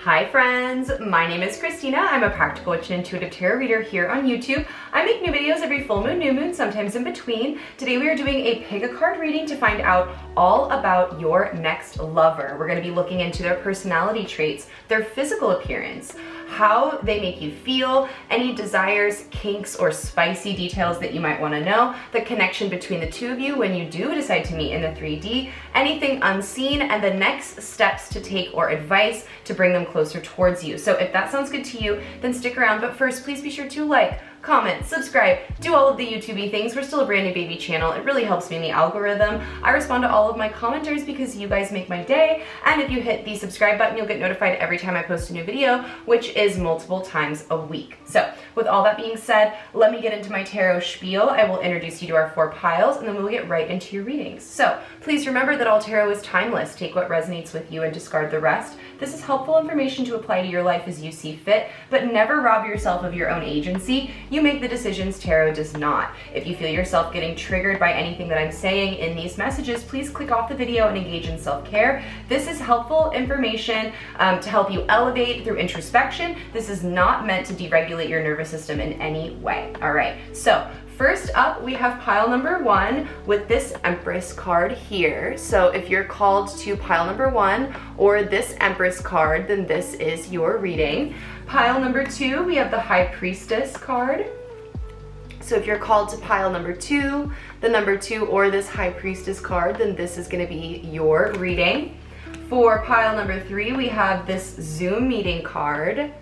Hi friends, my name is Christina. I'm a practical witch and intuitive tarot reader here on YouTube. I make new videos every full moon, new moon, sometimes in between. Today we are doing a pick a card reading to find out all about your next lover. We're going to be looking into their personality traits, their physical appearance, how they make you feel, any desires, kinks, or spicy details that you might want to know, the connection between the two of you when you do decide to meet in the 3D, anything unseen, and the next steps to take or advice to bring them closer towards you. So if that sounds good to you, then stick around. But first, please be sure to like, comment, subscribe, do all of the YouTube-y things. We're still a brand new baby channel. It really helps me in the algorithm. I respond to all of my commenters because you guys make my day. And if you hit the subscribe button, you'll get notified every time I post a new video, which is multiple times a week. So with all that being said, let me get into my tarot spiel. I will introduce you to our 4 piles and then we'll get right into your readings. So please remember that all tarot is timeless. Take what resonates with you and discard the rest. This is helpful information to apply to your life as you see fit, but never rob yourself of your own agency. You make the decisions, tarot does not. If you feel yourself getting triggered by anything that I'm saying in these messages, please click off the video and engage in self-care. This is helpful information to help you elevate through introspection. This is not meant to deregulate your nervous system in any way. All right, so first up, we have pile number 1 with this Empress card here. So if you're called to pile number 1 or this Empress card, then this is your reading. Pile number 2, we have the High Priestess card. So if you're called to pile number 2, the number 2 or this High Priestess card, then this is going to be your reading. For pile number 3, we have this Zoom meeting card.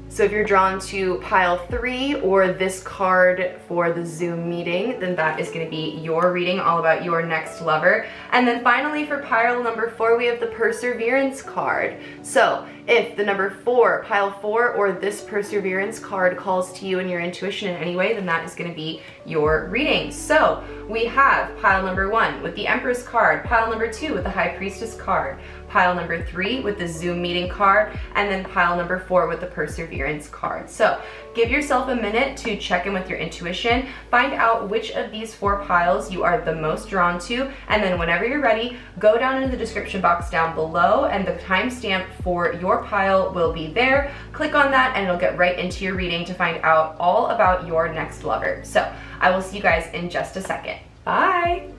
So if you're drawn to pile 3 or this card for the Zoom meeting, then that is going to be your reading, all about your next lover. And then finally for pile number 4, we have the Perseverance card. So if the number 4, pile 4, or this Perseverance card calls to you and your intuition in any way, then that is going to be your reading. So we have pile number 1 with the Empress card, pile number 2 with the High Priestess card, pile number 3 with the Zoom meeting card, and then pile number 4 with the Perseverance card. So give yourself a minute to check in with your intuition, find out which of these 4 piles you are the most drawn to, and then whenever you're ready, go down into the description box down below and the timestamp for your pile will be there. Click on that and it'll get right into your reading to find out all about your next lover. So I will see you guys in just a second. Bye!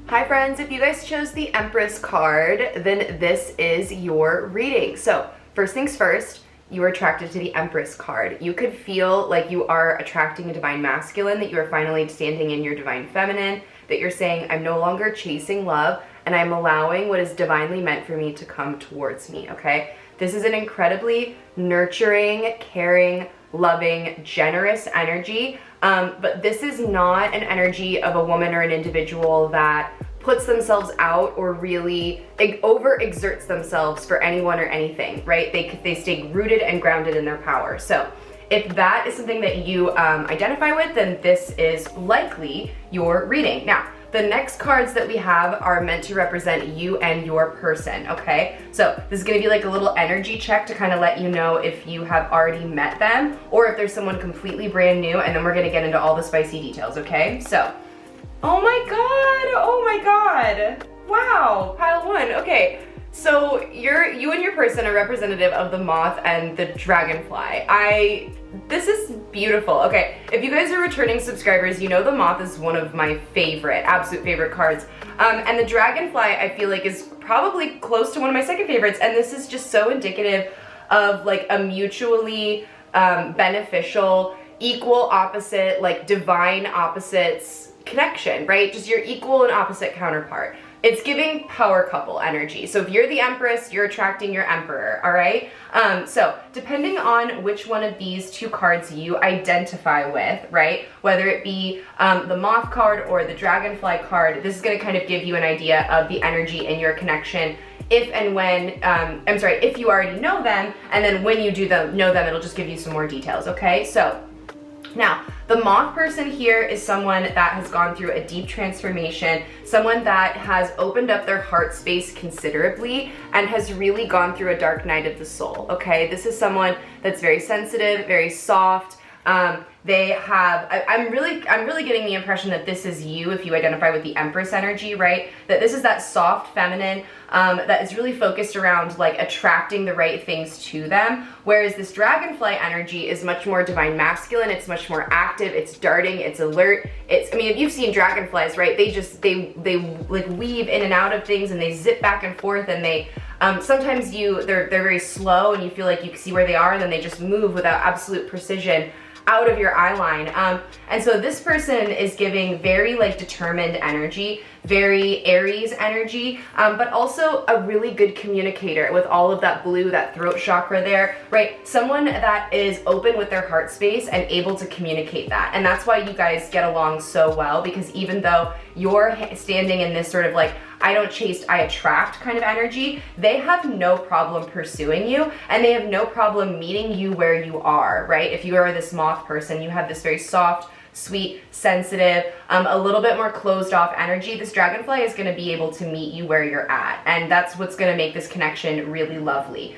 Hi friends, if you guys chose the Empress card, then this is your reading. So first things first, you are attracted to the Empress card. You could feel like you are attracting a divine masculine, that you are finally standing in your divine feminine, that you're saying, I'm no longer chasing love and I'm allowing what is divinely meant for me to come towards me, okay? This is an incredibly nurturing, caring, loving, generous energy. But this is not an energy of a woman or an individual that puts themselves out or really overexerts themselves for anyone or anything, right? They stay rooted and grounded in their power. So if that is something that you identify with, then this is likely your reading. Now, the next cards that we have are meant to represent you and your person, okay? So this is gonna be like a little energy check to kind of let you know if you have already met them or if there's someone completely brand new, and then we're gonna get into all the spicy details, okay? So, oh my god, wow, pile 1, okay. So you and your person are representative of the moth and the dragonfly. This is beautiful. Okay, if you guys are returning subscribers, you know the moth is one of my absolute favorite cards. And the dragonfly I feel like is probably close to one of my second favorites, and this is just so indicative of like a mutually beneficial, equal opposite, like divine opposites connection, right? Just your equal and opposite counterpart. It's giving power couple energy. So if you're the Empress, you're attracting your Emperor, all right? So depending on which one of these 2 cards you identify with, right? Whether it be the Moth card or the Dragonfly card, this is gonna kind of give you an idea of the energy in your connection if and when, if you already know them, and then when you do know them, it'll just give you some more details, okay? So now, the moth person here is someone that has gone through a deep transformation, someone that has opened up their heart space considerably and has really gone through a dark night of the soul, okay? This is someone that's very sensitive, very soft, I'm really getting the impression that this is you if you identify with the Empress energy, right? That this is that soft feminine that is really focused around like attracting the right things to them, whereas this dragonfly energy is much more divine masculine. It's much more active, it's darting, it's alert. I mean, if you've seen dragonflies, right, they like weave in and out of things, and they zip back and forth, and they sometimes they're very slow and you feel like you can see where they are, and then they just move without absolute precision out of your eye line. And so this person is giving very like determined energy, very Aries energy, but also a really good communicator with all of that blue, that throat chakra there, right? Someone that is open with their heart space and able to communicate that. And that's why you guys get along so well, because even though you're standing in this sort of like, I don't chase, I attract kind of energy, they have no problem pursuing you, and they have no problem meeting you where you are, right? If you are this moth person, you have this very soft, sweet, sensitive, a little bit more closed off energy. This dragonfly is going to be able to meet you where you're at, and that's what's going to make this connection really lovely.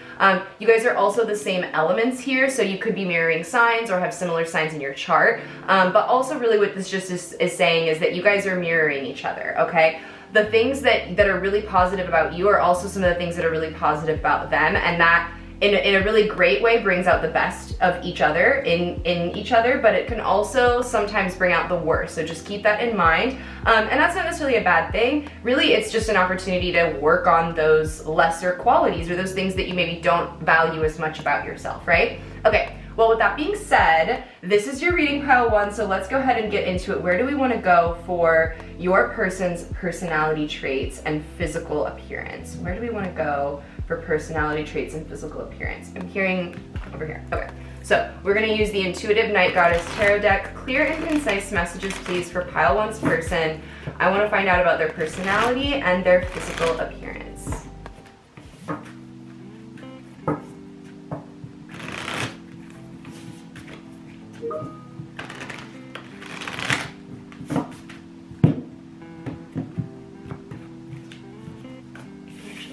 You guys are also the same elements here, so you could be mirroring signs or have similar signs in your chart, but also really what this just is saying is that you guys are mirroring each other, okay? The things that are really positive about you are also some of the things that are really positive about them, and that in a really great way brings out the best of each other in each other, but it can also sometimes bring out the worst, so just keep that in mind. And that's not necessarily a bad thing. Really, it's just an opportunity to work on those lesser qualities or those things that you maybe don't value as much about yourself, right? Okay. Well, with that being said, this is your reading pile 1, so let's go ahead and get into it. Where do we want to go for your person's personality traits and physical appearance? Where do we want to go for personality traits and physical appearance? I'm hearing over here. Okay, so we're going to use the Intuitive Night Goddess Tarot deck. Clear and concise messages, please, for pile 1's person. I want to find out about their personality and their physical appearance.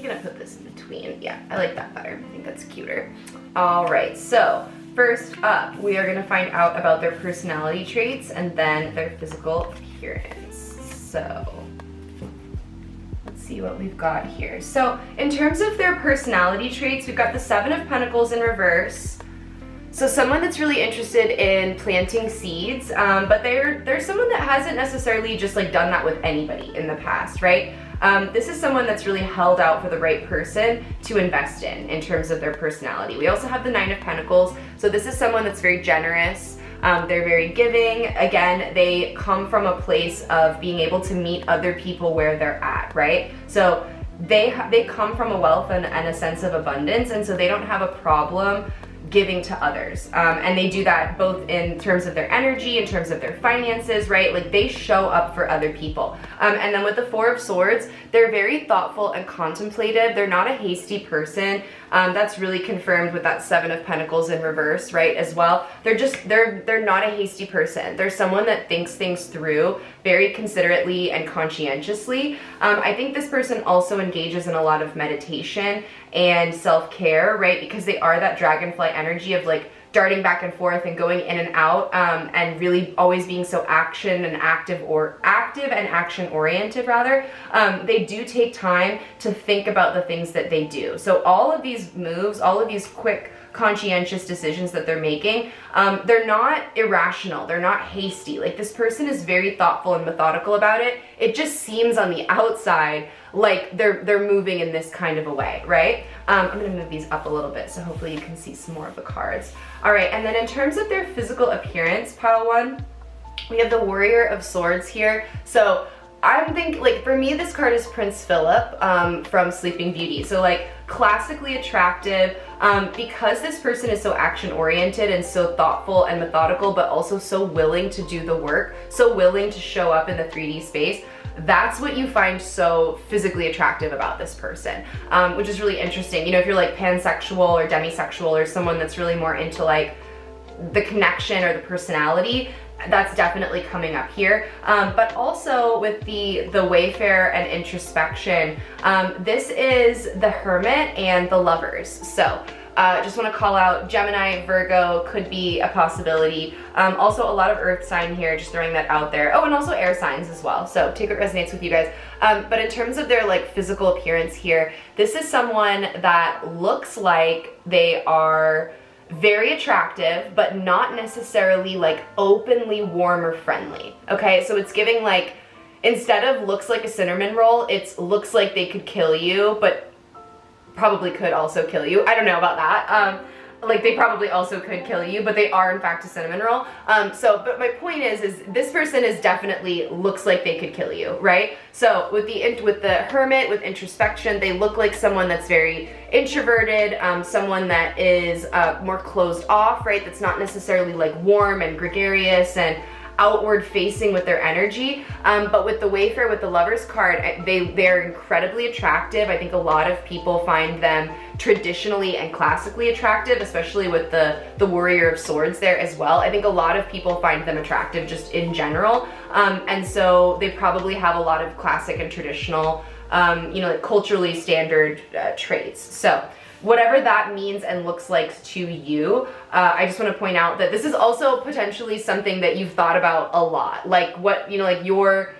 Gonna put this in between. Yeah, I like that better. I think that's cuter. All right, so first up, we are gonna find out about their personality traits and then their physical appearance. So let's see what we've got here. So in terms of their personality traits, we've got the 7 of Pentacles in reverse. So someone that's really interested in planting seeds, but they're someone that hasn't necessarily just like done that with anybody in the past, right? This is someone that's really held out for the right person to invest in terms of their personality. We also have the 9 of Pentacles. So this is someone that's very generous. They're very giving. Again, they come from a place of being able to meet other people where they're at, right? So they come from a wealth and a sense of abundance, and so they don't have a problem giving to others, and they do that both in terms of their energy, in terms of their finances, right? Like they show up for other people. And then with the 4 of Swords, they're very thoughtful and contemplative. They're not a hasty person. That's really confirmed with that 7 of Pentacles in reverse, right, as well. They're not a hasty person. They're someone that thinks things through very considerately and conscientiously. I think this person also engages in a lot of meditation and self-care, right, because they are that dragonfly energy of like darting back and forth and going in and out, and really always being so active and action oriented rather. They do take time to think about the things that they do. So all of these moves, all of these quick conscientious decisions that they're making, they're not irrational, they're not hasty. Like this person is very thoughtful and methodical about it. It just seems on the outside like they're moving in this kind of a way, right? I'm gonna move these up a little bit so hopefully you can see some more of the cards. All right, and then in terms of their physical appearance, pile 1, we have the Warrior of Swords here. So I'm thinking, like, for me, this card is Prince Philip from Sleeping Beauty. So like classically attractive, because this person is so action oriented and so thoughtful and methodical, but also so willing to do the work, so willing to show up in the 3D space. That's what you find so physically attractive about this person, which is really interesting. You know, if you're like pansexual or demisexual or someone that's really more into like the connection or the personality, that's definitely coming up here. But also with the Wayfarer and introspection, this is the Hermit and the Lovers. So just want to call out Gemini, Virgo could be a possibility. Also a lot of earth sign here, just throwing that out there. Oh, and also air signs as well. So take what resonates with you guys. But in terms of their like physical appearance here, this is someone that looks like they are very attractive, but not necessarily like openly warm or friendly. Okay, so it's giving like, instead of looks like a cinnamon roll, it's looks like they could kill you, but probably could also kill you. I don't know about that. Like they probably also could kill you, but they are in fact a cinnamon roll. But my point is this person is definitely looks like they could kill you, right? So with the hermit, with introspection, they look like someone that's very introverted, someone that is more closed off, right? That's not necessarily like warm and gregarious and outward facing with their energy, but with the Wayfarer, with the Lovers card, they're incredibly attractive. I think a lot of people find them traditionally and classically attractive, especially with the Warrior of Swords there as well. I think a lot of people find them attractive just in general, and so they probably have a lot of classic and traditional, like culturally standard traits. So whatever that means and looks like to you, I just want to point out that this is also potentially something that you've thought about a lot. Like what, like your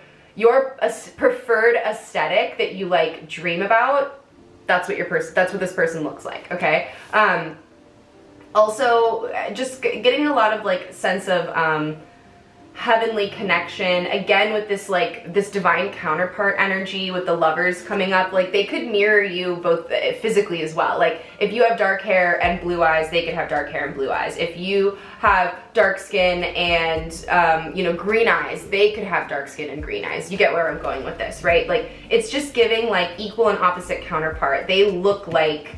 preferred aesthetic that you like dream about, that's what this person looks like, okay? Also, just getting a lot of like sense of heavenly connection, again with this like this divine counterpart energy with the Lovers coming up. Like they could mirror you both physically as well. Like if you have dark hair and blue eyes, they could have dark hair and blue eyes. If you have dark skin and green eyes, they could have dark skin and green eyes. You get where I'm going with this, right? Like it's just giving like equal and opposite counterpart. They look like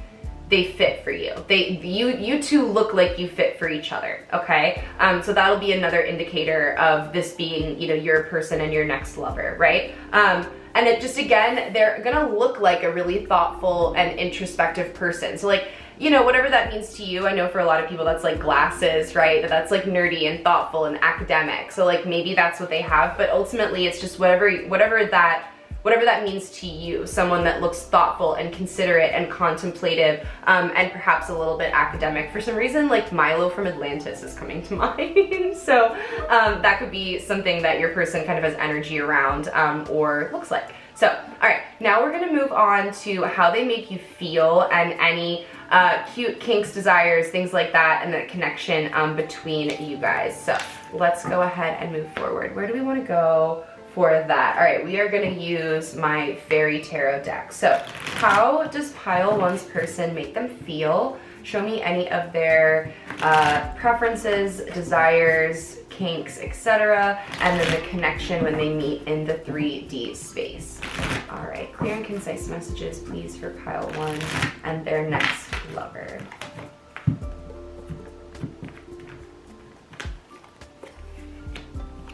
they fit for you. You two look like you fit for each other, okay? So that'll be another indicator of this being, your person and your next lover, right? And it just, again, they're gonna look like a really thoughtful and introspective person. So like, whatever that means to you, I know for a lot of people that's like glasses, right? That's like nerdy and thoughtful and academic. So like maybe that's what they have, but ultimately it's just whatever that means to you, someone that looks thoughtful and considerate and contemplative, and perhaps a little bit academic. For some reason, like Milo from Atlantis is coming to mind. So that could be something that your person kind of has energy around, or looks like. So, all right, now we're gonna move on to how they make you feel and any cute kinks, desires, things like that, and the connection between you guys. So let's go ahead and move forward. Where do we wanna go for that? All right, we are gonna use my Fairy Tarot deck. So how does pile one's person make them feel? Show me any of their preferences, desires, kinks, etc., and then the connection when they meet in the 3D space. All right, clear and concise messages, please, for pile one and their next lover.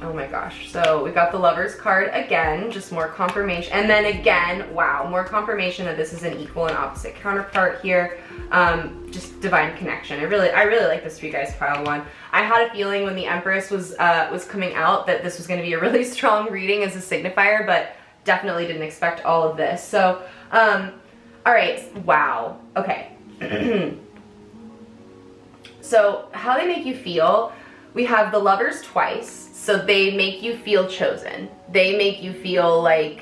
Oh my gosh, so we've got the Lovers card again, just more confirmation, and then again, wow, more confirmation that this is an equal and opposite counterpart here. Just divine connection. I really like this for you guys, pile one. I had a feeling when the Empress was coming out that this was going to be a really strong reading as a signifier, but definitely didn't expect all of this. So, all right, wow, okay. So how they make you feel, we have the Lovers twice. So they make you feel chosen. They make you feel like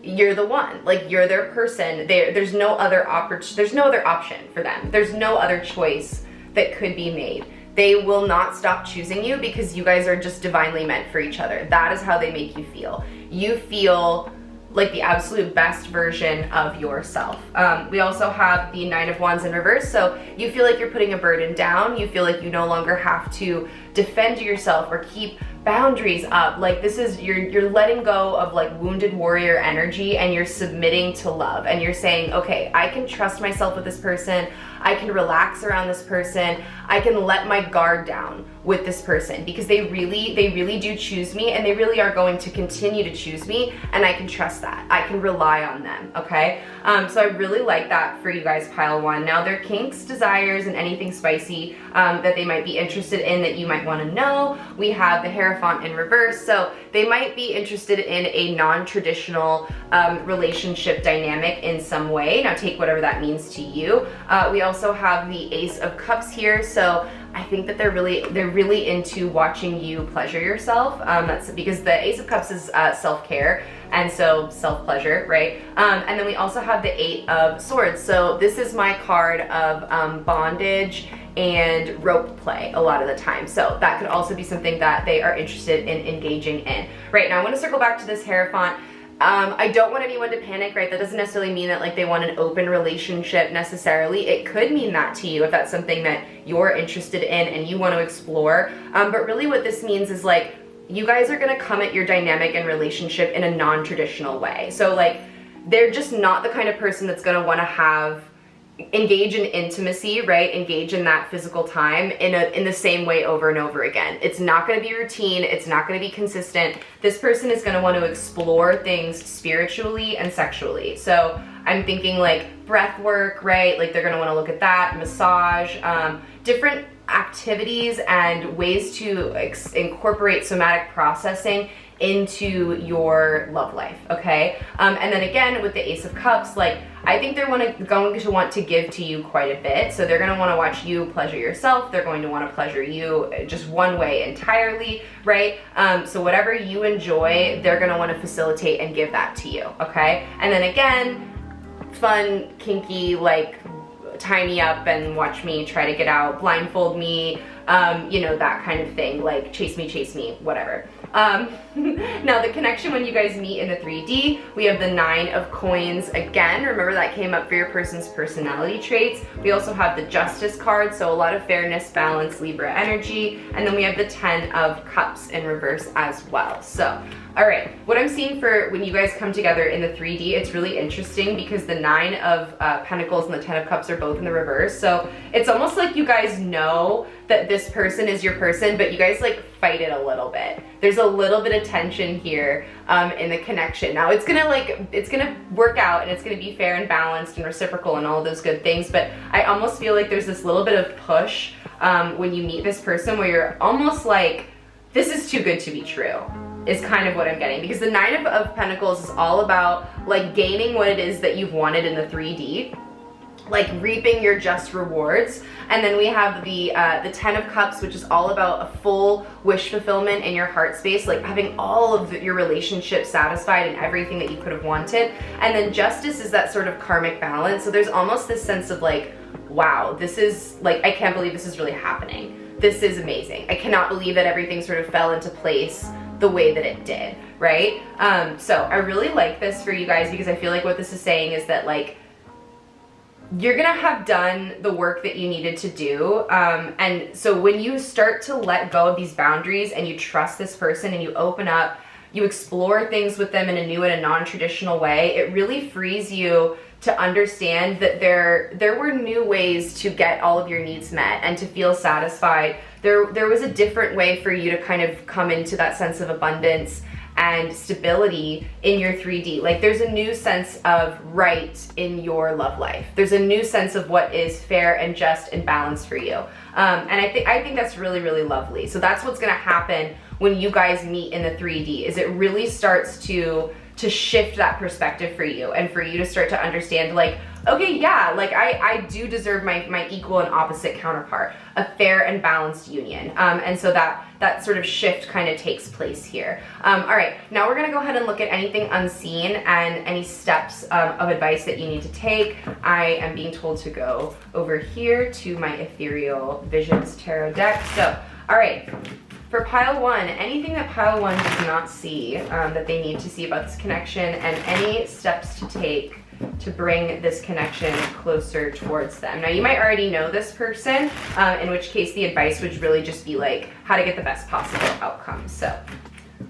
you're the one, like you're their person. There's no other option for them. There's no other choice that could be made. They will not stop choosing you because you guys are just divinely meant for each other. That is how they make you feel. You feel like the absolute best version of yourself. We also have the Nine of Wands in reverse, so you feel like you're putting a burden down. You feel like you no longer have to defend yourself or keep boundaries up. Like this is, you're letting go of like wounded warrior energy and you're submitting to love, and you're saying, okay, I can trust myself with this person. I can relax around this person. I can let my guard down with this person because they really do choose me, and they really are going to continue to choose me, and I can trust that. I can rely on them, okay? So I really like that for you guys, pile one. Now their kinks, desires, and anything spicy that they might be interested in that you might want to know. We have the Hierophant Hierophant in reverse, so they might be interested in a non-traditional relationship dynamic in some way. Now take whatever that means to you. We also have the Ace of Cups here, so I think that they're really into watching you pleasure yourself. That's because the Ace of Cups is self-care, and so self-pleasure, right? And then we also have the Eight of Swords. So this is my card of bondage and rope play a lot of the time. So that could also be something that they are interested in engaging in. Right, now I'm gonna circle back to this Hierophant. I don't want anyone to panic, right? That doesn't necessarily mean that like they want an open relationship necessarily. It could mean that to you if that's something that you're interested in and you want to explore. But really what this means is like, you guys are gonna come at your dynamic and relationship in a non-traditional way. So like, they're just not the kind of person that's gonna wanna engage in intimacy, right? Engage in that physical time in the same way over and over again. It's not going to be routine. It's not going to be consistent. This person is going to want to explore things spiritually and sexually. So I'm thinking like breath work, right? Like they're going to want to look at that, massage, different activities and ways to incorporate somatic processing into your love life, okay? And then again, with the Ace of Cups, like, I think they're going to want to give to you quite a bit. So they're gonna wanna watch you pleasure yourself. They're going to wanna pleasure you just one way entirely, right? So whatever you enjoy, they're gonna wanna facilitate and give that to you, okay? And then again, fun, kinky, like, tie me up and watch me try to get out, blindfold me, you know, that kind of thing, like chase me, whatever. Now the connection when you guys meet in the 3D, we have the 9 of Coins again. Remember that came up for your person's personality traits. We also have the Justice card, so a lot of fairness, balance, Libra energy, and then we have the 10 of Cups in reverse as well. So, all right, what I'm seeing for when you guys come together in the 3D, it's really interesting because the 9 of Pentacles and the 10 of Cups are both in the reverse. So it's almost like you guys know that this person is your person, but you guys like fight it a little bit. There's a little bit of tension here in the connection. Now it's gonna work out and it's gonna be fair and balanced and reciprocal and all of those good things, but I almost feel like there's this little bit of push when you meet this person where you're almost like, this is too good to be true, is kind of what I'm getting. Because the 9 of Pentacles is all about like gaining what it is that you've wanted in the 3D, like reaping your just rewards. And then we have the 10 of Cups, which is all about a full wish fulfillment in your heart space, like having all of your relationships satisfied and everything that you could have wanted. And then Justice is that sort of karmic balance. So there's almost this sense of like, wow, this is like, I can't believe this is really happening. This is amazing. I cannot believe that everything sort of fell into place the way that it did, right? So I really like this for you guys because I feel like what this is saying is that like, you're gonna have done the work that you needed to do. And so when you start to let go of these boundaries and you trust this person and you open up, you explore things with them in a new and a non-traditional way, it really frees you to understand that there were new ways to get all of your needs met and to feel satisfied. There was a different way for you to kind of come into that sense of abundance and stability in your 3D. Like there's a new sense of right in your love life. There's a new sense of what is fair and just and balanced for you. And I think that's really, really lovely. So that's what's gonna happen when you guys meet in the 3D, is it really starts to shift that perspective for you and for you to start to understand like, okay, yeah, like I do deserve my equal and opposite counterpart, a fair and balanced union. And so that sort of shift kind of takes place here. All right, now we're gonna go ahead and look at anything unseen and any steps of advice that you need to take. I am being told to go over here to my Ethereal Visions Tarot deck. So, all right. For pile 1, anything that pile 1 does not see that they need to see about this connection, and any steps to take to bring this connection closer towards them. Now you might already know this person, in which case the advice would really just be like how to get the best possible outcome. So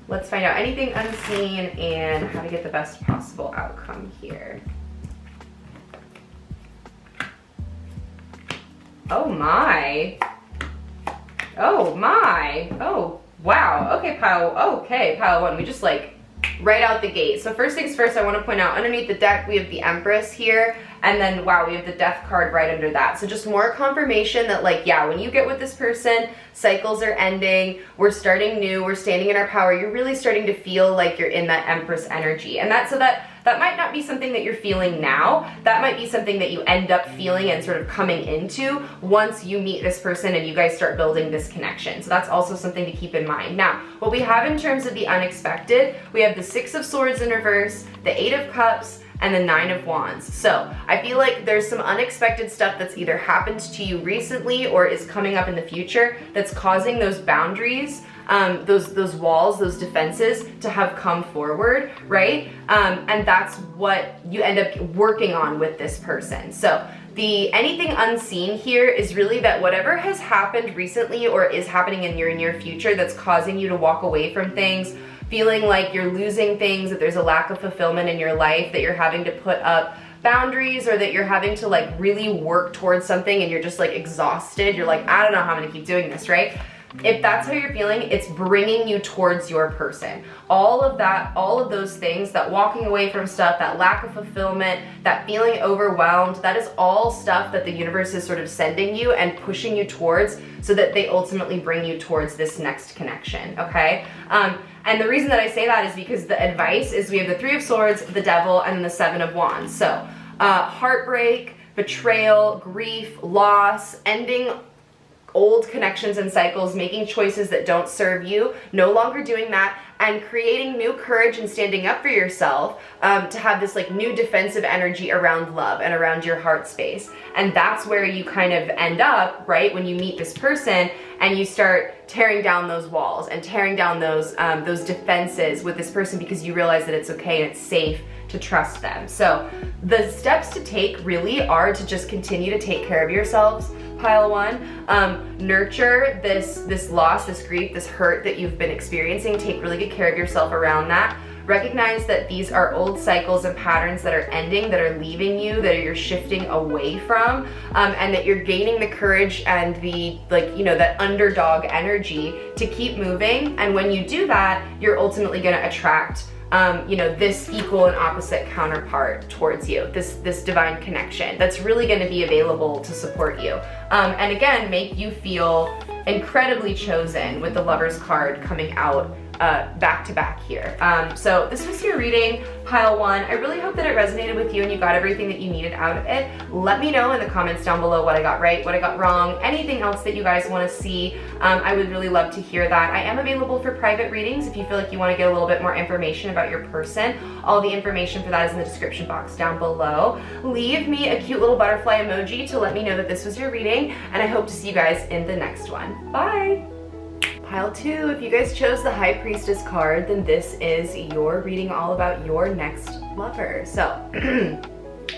let's find out anything unseen and how to get the best possible outcome here. Oh my. Oh my, oh wow, okay pile 1, we just like right out the gate. So first things first, I want to point out underneath the deck, we have the Empress here, and then wow, we have the Death card right under that. So just more confirmation that like, yeah, when you get with this person, cycles are ending, we're starting new, we're standing in our power, you're really starting to feel like you're in that Empress energy. And that might not be something that you're feeling now. That might be something that you end up feeling and sort of coming into once you meet this person and you guys start building this connection. So that's also something to keep in mind. Now, what we have in terms of the unexpected, we have the Six of Swords in reverse, the Eight of Cups, and the Nine of Wands. So I feel like there's some unexpected stuff that's either happened to you recently or is coming up in the future that's causing those boundaries, those walls, those defenses to have come forward, right? And that's what you end up working on with this person. So the anything unseen here is really that whatever has happened recently or is happening in your near future that's causing you to walk away from things, feeling like you're losing things, that there's a lack of fulfillment in your life, that you're having to put up boundaries, or that you're having to like really work towards something and you're just like exhausted. You're like, I don't know how I'm gonna keep doing this, right? If that's how you're feeling, it's bringing you towards your person. All of that, all of those things, that walking away from stuff, that lack of fulfillment, that feeling overwhelmed, that is all stuff that the universe is sort of sending you and pushing you towards so that they ultimately bring you towards this next connection, okay? And the reason that I say that is because the advice is we have the Three of Swords, the Devil, and the Seven of Wands. So heartbreak, betrayal, grief, loss, ending old connections and cycles, making choices that don't serve you, no longer doing that, and creating new courage and standing up for yourself, to have this like new defensive energy around love and around your heart space. And that's where you kind of end up, right, when you meet this person and you start tearing down those walls and tearing down those defenses with this person, because you realize that it's okay and it's safe to trust them. So the steps to take really are to just continue to take care of yourselves, pile one. Nurture this loss, this grief, this hurt that you've been experiencing. Take really good care of yourself around that. Recognize that these are old cycles and patterns that are ending, that are leaving you, that you're shifting away from, and that you're gaining the courage and the, like, you know, that underdog energy to keep moving. And when you do that, you're ultimately going to attract you know, this equal and opposite counterpart towards you, this divine connection that's really going to be available to support you, and again, make you feel incredibly chosen with the Lover's card coming out back to back here. So this was your reading, pile one. I really hope that it resonated with you and you got everything that you needed out of it. Let me know in the comments down below what I got right, what I got wrong, anything else that you guys want to see. I would really love to hear that. I am available for private readings if you feel like you want to get a little bit more information about your person. All the information for that is in the description box down below. Leave me a cute little butterfly emoji to let me know that this was your reading, and I hope to see you guys in the next one. Bye! Pile two, if you guys chose the High Priestess card, then this is your reading all about your next lover. So,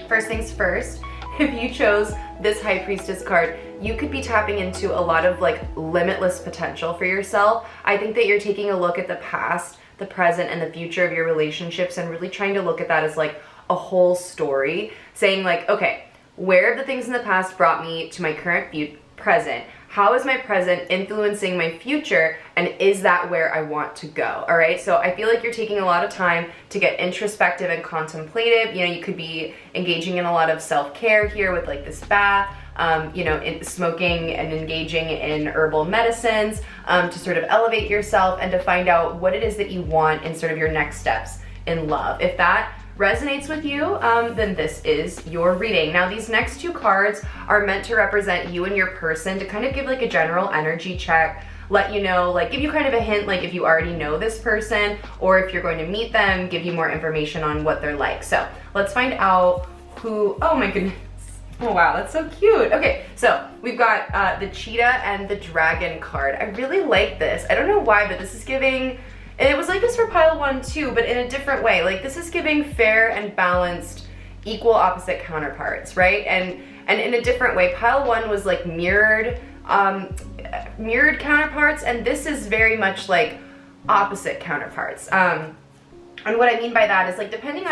first things first, if you chose this High Priestess card, you could be tapping into a lot of like limitless potential for yourself. I think that you're taking a look at the past, the present, and the future of your relationships and really trying to look at that as like a whole story, saying like, okay, where have the things in the past brought me to my current present? How is my present influencing my future, and is that where I want to go? All right, so I feel like you're taking a lot of time to get introspective and contemplative. You know, you could be engaging in a lot of self-care here with like this bath, you know, smoking and engaging in herbal medicines, to sort of elevate yourself and to find out what it is that you want in sort of your next steps in love. If that resonates with you, then this is your reading. Now, these next two cards are meant to represent you and your person, to kind of give like a general energy check, let you know, like give you kind of a hint, like if you already know this person or if you're going to meet them, give you more information on what they're like. So let's find out who, oh my goodness. Oh wow, that's so cute. Okay, so we've got the cheetah and the dragon card. I really like this. I don't know why, but this is giving, and it was like this for pile one too, but in a different way. Like this is giving fair and balanced, equal opposite counterparts, right? And in a different way. Pile one was like mirrored counterparts, and this is very much like opposite counterparts. And what I mean by that is like depending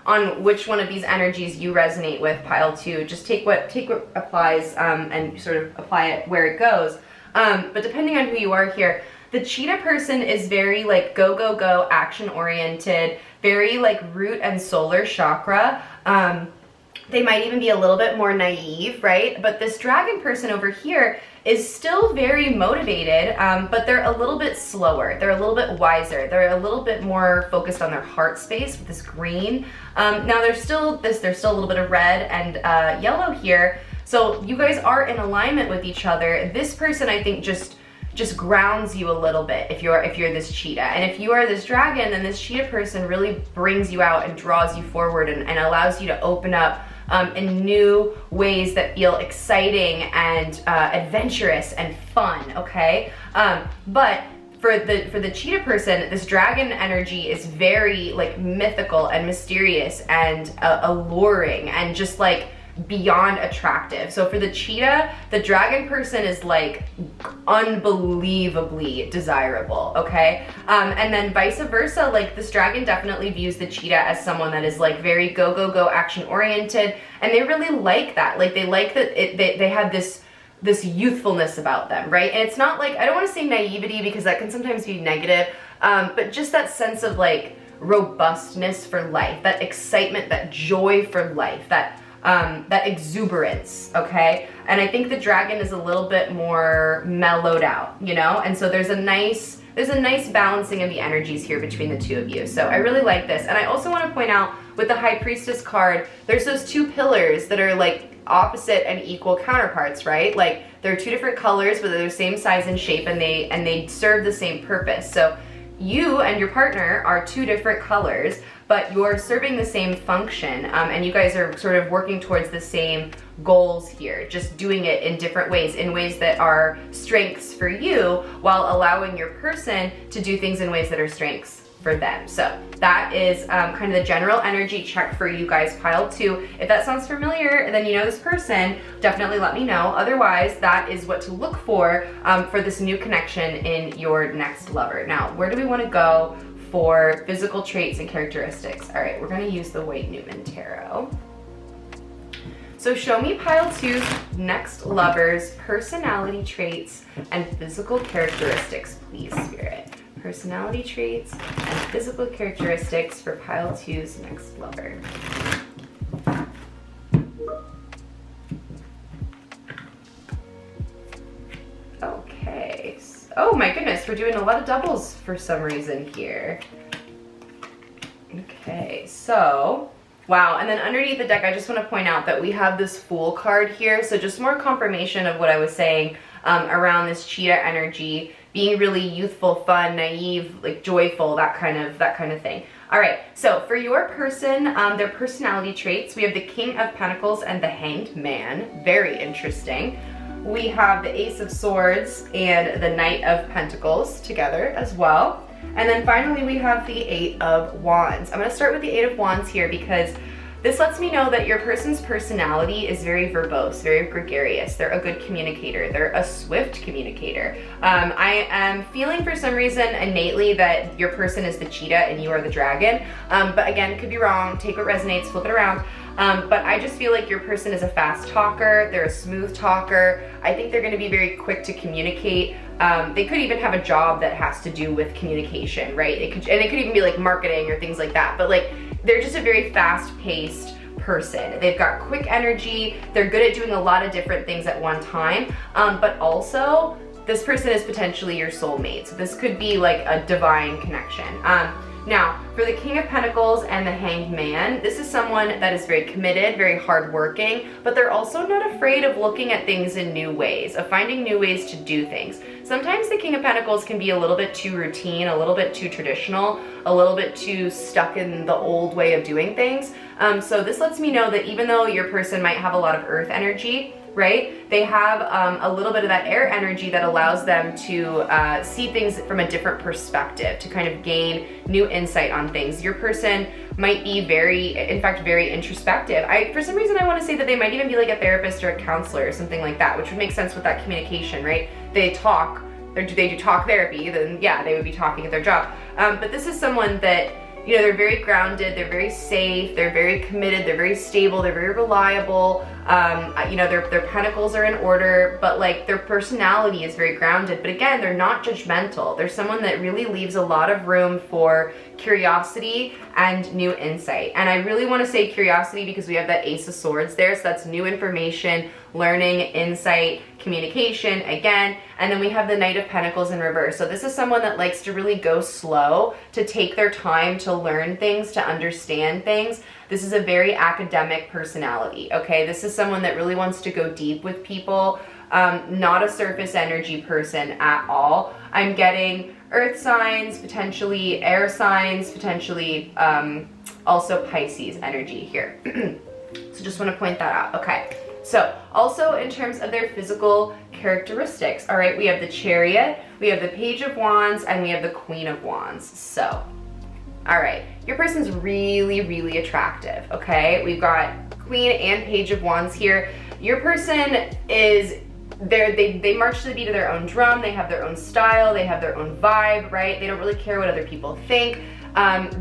on which one of these energies you resonate with, pile two, just take what applies and sort of apply it where it goes. But depending on who you are here, The cheetah person is very like go, go, go, action oriented, very like root and solar chakra. They might even be a little bit more naive, right? But this dragon person over here is still very motivated, but they're a little bit slower. They're a little bit wiser. They're a little bit more focused on their heart space with this green. Now there's still a little bit of red and yellow here. So you guys are in alignment with each other. This person, I think, just grounds you a little bit if you're this cheetah. And if you are this dragon, then this cheetah person really brings you out and draws you forward and allows you to open up in new ways that feel exciting and adventurous and fun, okay? But for the cheetah person, this dragon energy is very like mythical and mysterious and alluring and just like beyond attractive. So for the cheetah, the dragon person is like unbelievably desirable, okay? And then vice versa, like this dragon definitely views the cheetah as someone that is like very go, go, go, action oriented, and they really like that. Like they like that they have this youthfulness about them, right? And it's not like, I don't want to say naivety because that can sometimes be negative, but just that sense of like robustness for life, that excitement, that joy for life, that exuberance, okay? And I think the dragon is a little bit more mellowed out, you know? And so there's a nice balancing of the energies here between the two of you. So I really like this. And I also want to point out with the High Priestess card, there's those two pillars that are like opposite and equal counterparts, right? Like they're two different colors, but they're the same size and shape, and they serve the same purpose. So you and your partner are two different colors, but you're serving the same function, and you guys are sort of working towards the same goals here, just doing it in different ways, in ways that are strengths for you, while allowing your person to do things in ways that are strengths for them. So that is kind of the general energy check for you guys, pile 2. If that sounds familiar, then you know this person, definitely let me know. Otherwise, that is what to look for this new connection in your next lover. Now, where do we want to go for physical traits and characteristics? All right, we're going to use the White Newman Tarot. So show me pile 2's next lover's personality traits and physical characteristics, please, Spirit. Personality traits and physical characteristics for pile 2's next lover. Okay. Oh my goodness, we're doing a lot of doubles for some reason here. Okay, so, wow, and then underneath the deck, I just want to point out that we have this Fool card here, so just more confirmation of what I was saying around this cheetah energy, being really youthful, fun, naive, like joyful, that kind of thing. All right, so for your person, their personality traits, we have the King of Pentacles and the Hanged Man. Very interesting. We have the Ace of Swords and the Knight of Pentacles together as well. And then finally we have the Eight of Wands. I'm going to start with the Eight of Wands here because this lets me know that your person's personality is very verbose, very gregarious. They're a good communicator. They're a swift communicator. I am feeling for some reason innately that your person is the cheetah and you are the dragon. But again, could be wrong. Take what resonates, flip it around. But I just feel like your person is a fast talker. They're a smooth talker. I think they're going to be very quick to communicate. They could even have a job that has to do with communication, right? It could even be like marketing or things like that. But like, they're just a very fast-paced person. They've got quick energy. They're good at doing a lot of different things at one time. But also, this person is potentially your soulmate. So this could be like a divine connection. Now, for the King of Pentacles and the Hanged Man, this is someone that is very committed, very hardworking, but they're also not afraid of looking at things in new ways, of finding new ways to do things. Sometimes the King of Pentacles can be a little bit too routine, a little bit too traditional, a little bit too stuck in the old way of doing things. So this lets me know that even though your person might have a lot of earth energy, right? They have a little bit of that air energy that allows them to see things from a different perspective, to kind of gain new insight on things. Your person might be in fact, very introspective. For some reason, I want to say that they might even be like a therapist or a counselor or something like that, which would make sense with that communication, right? They talk, they do talk therapy, then yeah, they would be talking at their job. But this is someone that, you know, they're very grounded, they're very safe, they're very committed, they're very stable, they're very reliable. You know, their pentacles are in order, but like their personality is very grounded. But again, they're not judgmental. They're someone that really leaves a lot of room for curiosity and new insight. And I really want to say curiosity because we have that Ace of Swords there. So that's new information, learning, insight, communication again. And then we have the Knight of Pentacles in reverse. So this is someone that likes to really go slow, to take their time to learn things, to understand things. This is a very academic personality, okay? This is someone that really wants to go deep with people, not a surface energy person at all. I'm getting earth signs, potentially air signs, potentially also Pisces energy here. So just want to point that out, okay? So also in terms of their physical characteristics, all right, we have the Chariot, we have the Page of Wands, and we have the Queen of Wands. So, all right, your person's really, really attractive, okay? We've got Queen and Page of Wands here. Your person is, they march to the beat of their own drum, they have their own style, they have their own vibe, right? They don't really care what other people think.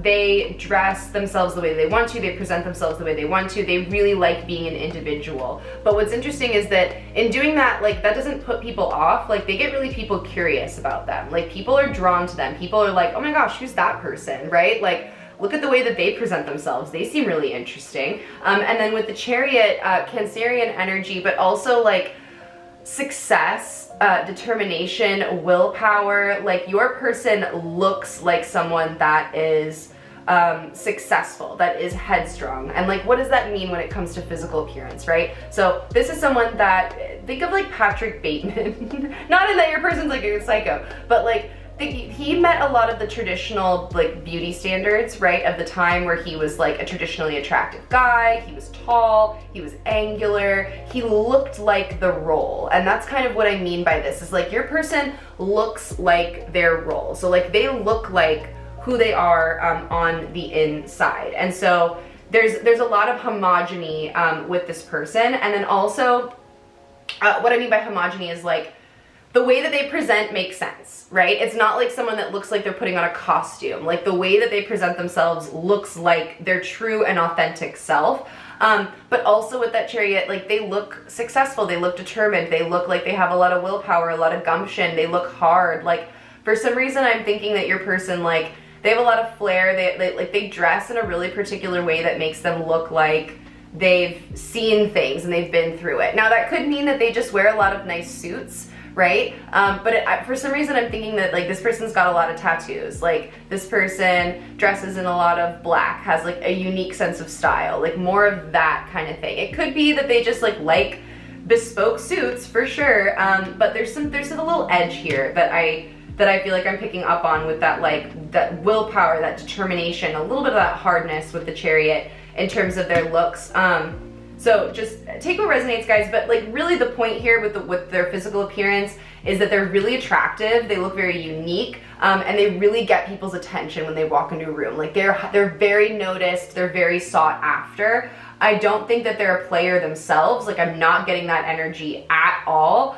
They dress themselves the way they want to, they present themselves the way they want to, they really like being an individual. But what's interesting is that in doing that, like, that doesn't put people off, like, they get really people curious about them. Like, people are drawn to them, people are like, oh my gosh, who's that person, right? Like, look at the way that they present themselves, they seem really interesting. And then with the Chariot, Cancerian energy, but also like success, determination, willpower. Like, your person looks like someone that is successful, that is headstrong. And like, what does that mean when it comes to physical appearance, right? So this is someone that, think of like Patrick Bateman, not in that your person's like a psycho, but like, he met a lot of the traditional like beauty standards, right, of the time, where he was like a traditionally attractive guy, he was tall, he was angular, he looked like the role. And that's kind of what I mean by this, is like your person looks like their role. So like they look like who they are on the inside. And so there's a lot of homogeny with this person. And then also what I mean by homogeny is like, the way that they present makes sense, right? It's not like someone that looks like they're putting on a costume. Like, the way that they present themselves looks like their true and authentic self. But also with that Chariot, like, they look successful, they look determined, they look like they have a lot of willpower, a lot of gumption, they look hard. Like, for some reason, I'm thinking that your person, like, they have a lot of flair, they dress in a really particular way that makes them look like they've seen things and they've been through it. Now, that could mean that they just wear a lot of nice suits, right? But for some reason, I'm thinking that like this person's got a lot of tattoos. Like, this person dresses in a lot of black, has like a unique sense of style, like more of that kind of thing. It could be that they just like bespoke suits for sure. But there's a little edge here that I feel like I'm picking up on with that, like that willpower, that determination, a little bit of that hardness with the Chariot in terms of their looks. So just take what resonates, guys, but like really the point here with their physical appearance is that they're really attractive, they look very unique, and they really get people's attention when they walk into a room. Like, they're very noticed, they're very sought after. I don't think that they're a player themselves, like I'm not getting that energy at all.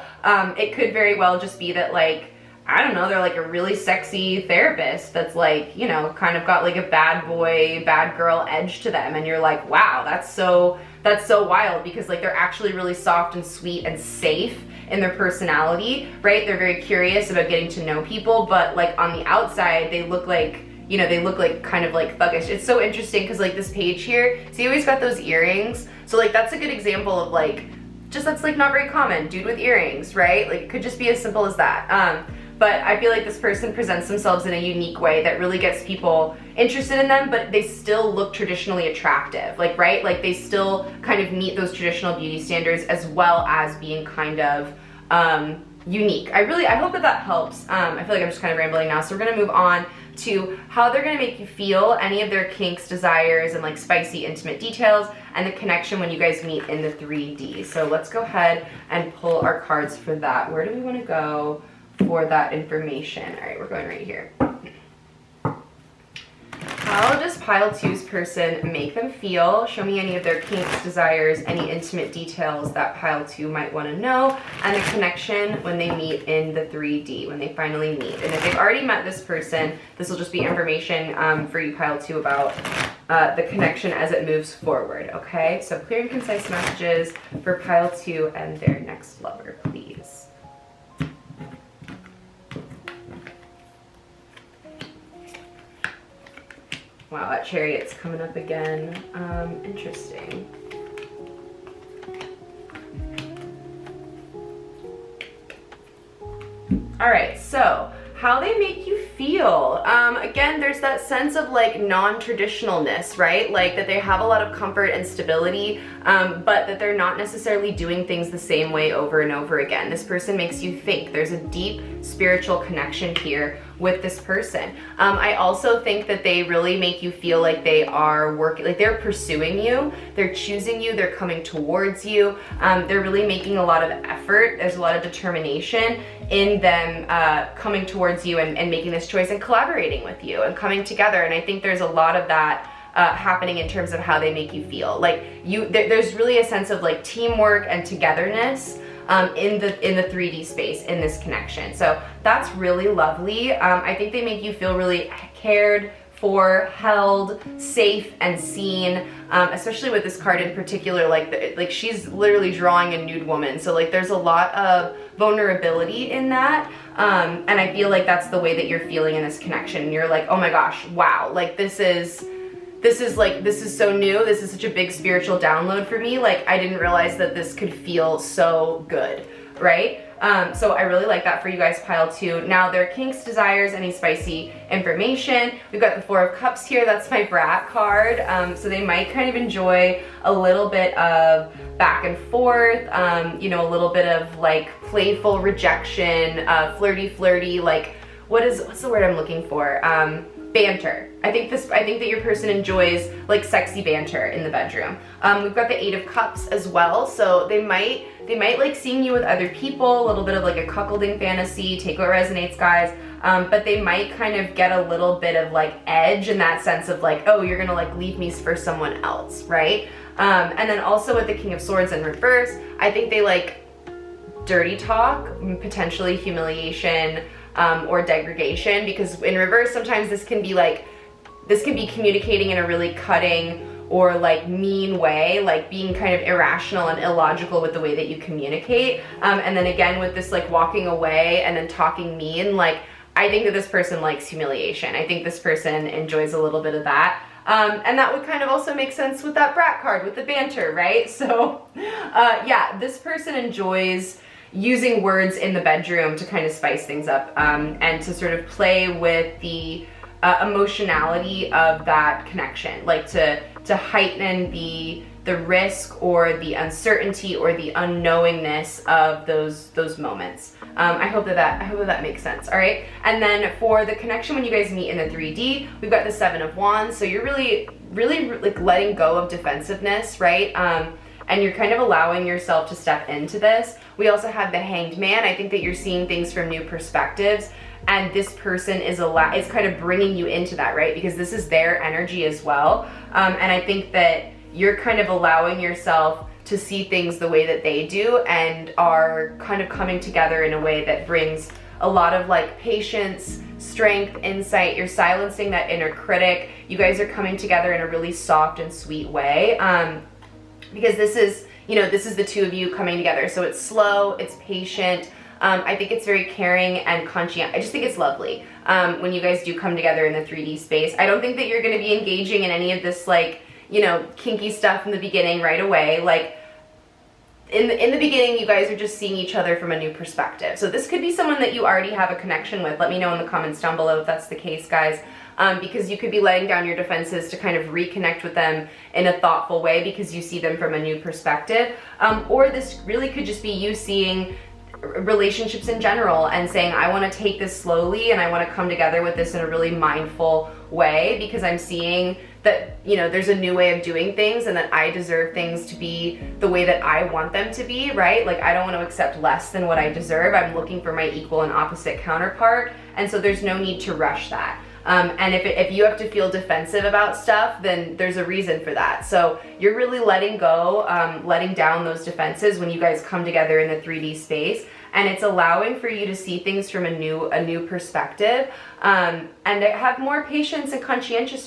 It could very well just be that, like, I don't know, they're like a really sexy therapist that's like, you know, kind of got like a bad boy, bad girl edge to them, and you're like, wow, that's so wild, because like they're actually really soft and sweet and safe in their personality, right? They're very curious about getting to know people, but like on the outside, they look like, you know, they look like kind of like thuggish. It's so interesting because like this page here, see how he's got those earrings? So like that's a good example of like, just that's like not very common, dude with earrings, right? Like, it could just be as simple as that. But I feel like this person presents themselves in a unique way that really gets people interested in them, but they still look traditionally attractive, like, right? Like, they still kind of meet those traditional beauty standards as well as being kind of unique. I hope that helps. I feel like I'm just kind of rambling now. So we're gonna move on to how they're gonna make you feel, any of their kinks, desires, and like spicy, intimate details, and the connection when you guys meet in the 3D. So let's go ahead and pull our cards for that. Where do we wanna go for that information? All right, we're going right here. How does pile two's person make them feel? Show me any of their kinks, desires, any intimate details that pile two might want to know, and the connection when they meet in the 3D, when they finally meet. And if they've already met this person, this will just be information for you, pile two, about the connection as it moves forward, okay? So clear and concise messages for pile 2 and their next lover, please. Wow, that Chariot's coming up again. Interesting. All right, so how they make you feel. Again, there's that sense of like non-traditionalness, right? Like that they have a lot of comfort and stability, but that they're not necessarily doing things the same way over and over again. This person makes you think. There's a deep spiritual connection here with this person. I also think that they really make you feel like they are working, like they're pursuing you, they're choosing you, they're coming towards you. They're really making a lot of effort. There's a lot of determination in them coming towards you and making this choice and collaborating with you and coming together. And I think there's a lot of that happening in terms of how they make you feel. Like there's really a sense of like teamwork and togetherness in the 3D space in this connection. So that's really lovely. I think they make you feel really cared for, held, safe, and seen, especially with this card in particular. Like she's literally drawing a nude woman, so like there's a lot of vulnerability in that, and I feel like that's the way that you're feeling in this connection. You're like, oh my gosh, wow, like this is so new. This is such a big spiritual download for me. Like I didn't realize that this could feel so good, right? So I really like that for you guys, pile 2. Now their kinks, desires, any spicy information. We've got the 4 of Cups here. That's my brat card. So they might kind of enjoy a little bit of back and forth, you know, a little bit of like playful rejection, flirty, like what's the word I'm looking for? Banter. I think that your person enjoys like sexy banter in the bedroom. We've got the 8 of Cups as well, so they might like seeing you with other people, a little bit of like a cuckolding fantasy. Take what resonates, guys. But they might kind of get a little bit of like edge in that sense of like, oh, you're gonna like leave me for someone else, right? And then also with the King of Swords in reverse, I think they like dirty talk, potentially humiliation, or degradation, because in reverse sometimes this can be communicating in a really cutting or like mean way, like being kind of irrational and illogical with the way that you communicate. And then again with this like walking away and then talking mean, like I think that this person likes humiliation. I think this person enjoys a little bit of that. And that would kind of also make sense with that brat card, with the banter, right? So yeah, this person enjoys using words in the bedroom to kind of spice things up, and to sort of play with the emotionality of that connection, like to heighten the risk or the uncertainty or the unknowingness of those moments. I hope that makes sense. All right, and then for the connection when you guys meet in the 3D, we've got the 7 of Wands. So you're really like letting go of defensiveness, right? And you're kind of allowing yourself to step into this. We also have the Hanged Man. I think that you're seeing things from new perspectives, and this person is kind of bringing you into that, right? Because this is their energy as well. And I think that you're kind of allowing yourself to see things the way that they do and are kind of coming together in a way that brings a lot of like patience, strength, insight. You're silencing that inner critic. You guys are coming together in a really soft and sweet way. Because this is the two of you coming together. So it's slow, it's patient. I think it's very caring and conscientious. I just think it's lovely when you guys do come together in the 3D space. I don't think that you're going to be engaging in any of this like, you know, kinky stuff in the beginning right away. Like in the beginning, you guys are just seeing each other from a new perspective. So this could be someone that you already have a connection with. Let me know in the comments down below if that's the case, guys. Because you could be letting down your defenses to kind of reconnect with them in a thoughtful way because you see them from a new perspective. Or this really could just be you seeing relationships in general and saying, I want to take this slowly and I want to come together with this in a really mindful way because I'm seeing that, you know, there's a new way of doing things and that I deserve things to be the way that I want them to be, right? Like I don't want to accept less than what I deserve. I'm looking for my equal and opposite counterpart, and so there's no need to rush that. And if you have to feel defensive about stuff, then there's a reason for that. So you're really letting go, letting down those defenses when you guys come together in the 3D space. And it's allowing for you to see things from a new perspective, and to have more patience and compassion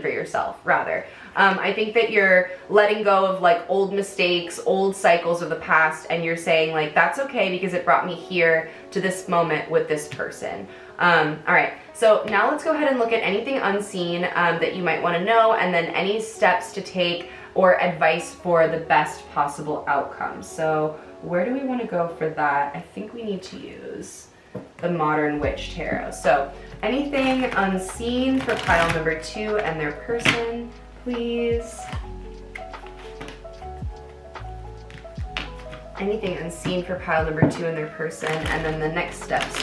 for yourself, rather. I think that you're letting go of like old mistakes, old cycles of the past, and you're saying like, that's okay because it brought me here to this moment with this person. All right, so now let's go ahead and look at anything unseen that you might want to know, and then any steps to take or advice for the best possible outcome. So where do we want to go for that? I think we need to use the Modern Witch Tarot. So anything unseen for pile number 2 and their person, please. Anything unseen for pile number 2 and their person, and then the next steps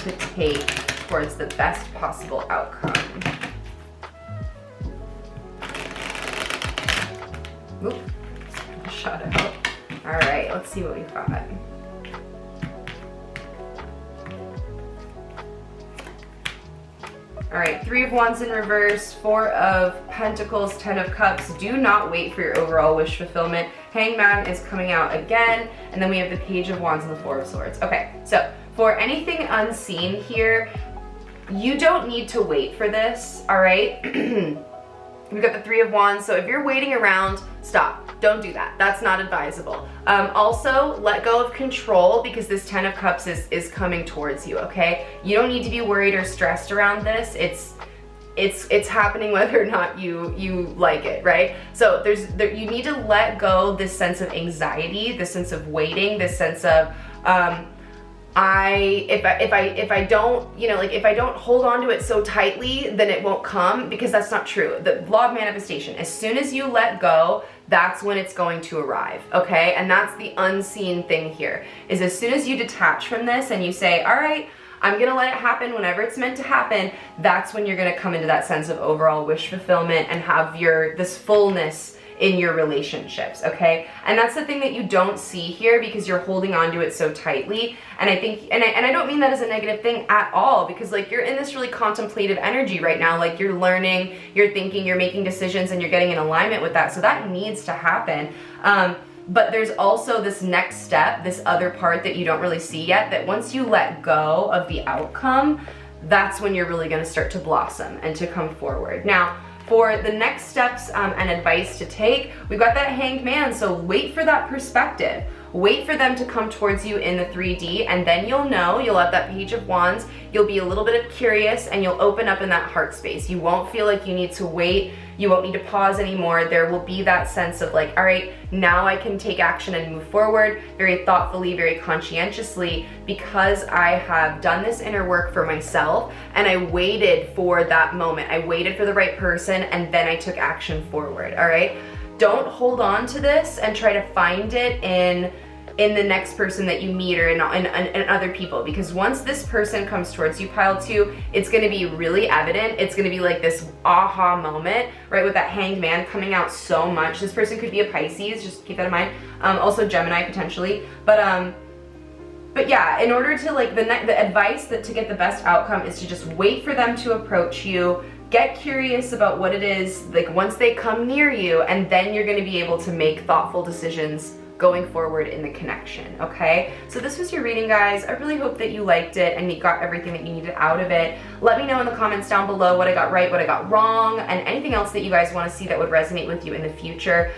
to take towards the best possible outcome. Oop, shot out. All right, let's see what we've got. All right, 3 of Wands in reverse, 4 of Pentacles, 10 of Cups. Do not wait for your overall wish fulfillment. Hangman is coming out again, and then we have the Page of Wands and the 4 of Swords. Okay, so for anything unseen here, you don't need to wait for this, all right? We've got the 3 of Wands, so if you're waiting around, stop. Don't do that. That's not advisable. Also, let go of control because this 10 of Cups is coming towards you, okay? You don't need to be worried or stressed around this. It's happening whether or not you like it, right? So you need to let go this sense of anxiety, this sense of waiting, this sense of if I don't, you know, like if I don't hold on to it so tightly, then it won't come, because that's not true. The law of manifestation, as soon as you let go, that's when it's going to arrive, okay? And that's the unseen thing here, is as soon as you detach from this and you say, all right, I'm gonna let it happen whenever it's meant to happen, that's when you're gonna come into that sense of overall wish fulfillment and have this fullness in your relationships, okay? And that's the thing that you don't see here because you're holding on to it so tightly. And I think, and I don't mean that as a negative thing at all, because like you're in this really contemplative energy right now, like you're learning, you're thinking, you're making decisions, and you're getting in alignment with that. So that needs to happen. But there's also this next step, this other part that you don't really see yet, that once you let go of the outcome, that's when you're really gonna start to blossom and to come forward. Now, for the next steps and advice to take, we've got that Hanged Man, so wait for that perspective. Wait for them to come towards you in the 3D, and then you'll know, you'll have that Page of Wands, you'll be a little bit curious, and you'll open up in that heart space. You won't feel like you need to wait, you won't need to pause anymore. There will be that sense of like, all right, now I can take action and move forward very thoughtfully, very conscientiously, because I have done this inner work for myself, and I waited for that moment. I waited for the right person, and then I took action forward, all right? Don't hold on to this and try to find it in the next person that you meet or in other people, because once this person comes towards you, pile 2, it's going to be really evident. It's going to be like this aha moment, right, with that Hanged Man coming out so much. This person could be a Pisces, just keep that in mind. Also Gemini potentially, but yeah, in order to like the advice that to get the best outcome is to just wait for them to approach you. Get curious about what it is, like once they come near you, and then you're going to be able to make thoughtful decisions going forward in the connection, okay? So this was your reading, guys. I really hope that you liked it and you got everything that you needed out of it. Let me know in the comments down below what I got right, what I got wrong, and anything else that you guys want to see that would resonate with you in the future.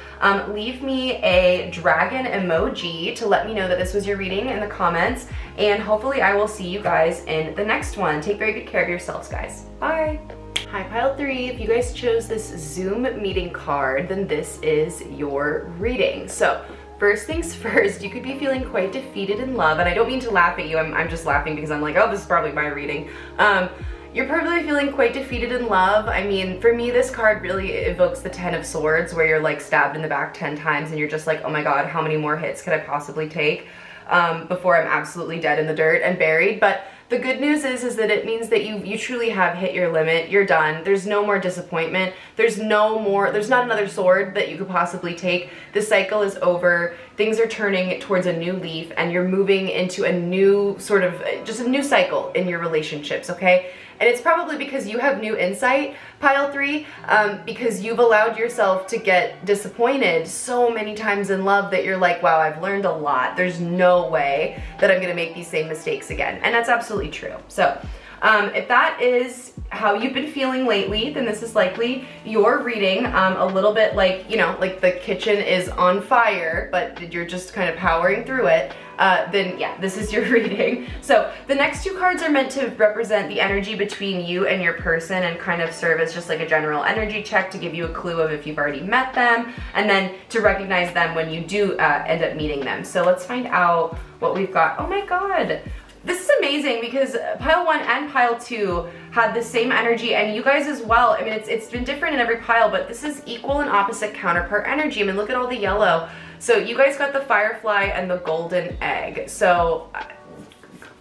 Leave me a dragon emoji to let me know that this was your reading in the comments, and hopefully I will see you guys in the next one. Take very good care of yourselves, guys. Bye! Hi, pile 3. If you guys chose this Zoom meeting card, then this is your reading. So first things first, you could be feeling quite defeated in love, and I don't mean to laugh at you, I'm just laughing because I'm like, oh, this is probably my reading. You're probably feeling quite defeated in love. I mean, for me, this card really evokes the 10 of Swords, where you're like stabbed in the back 10 times and you're just like, oh my god, how many more hits could I possibly take before I'm absolutely dead in the dirt and buried? But the good news is that it means that you truly have hit your limit. You're done. There's no more disappointment. There's not another sword that you could possibly take. The cycle is over. Things are turning towards a new leaf, and you're moving into a new sort of, just a new cycle in your relationships, okay? And it's probably because you have new insight, pile 3, because you've allowed yourself to get disappointed so many times in love that you're like, wow, I've learned a lot. There's no way that I'm gonna make these same mistakes again. And that's absolutely true. So if that is how you've been feeling lately, then this is likely your reading. A little bit like, you know, like the kitchen is on fire, but you're just kind of powering through it. Then yeah, this is your reading. So the next 2 cards are meant to represent the energy between you and your person and kind of serve as just like a general energy check to give you a clue of if you've already met them, and then to recognize them when you do end up meeting them. So let's find out what we've got. Oh my God. This is amazing because pile 1 and pile 2 had the same energy, and you guys as well. I mean, it's been different in every pile, but this is equal and opposite counterpart energy. I mean, look at all the yellow. So you guys got the firefly and the golden egg. So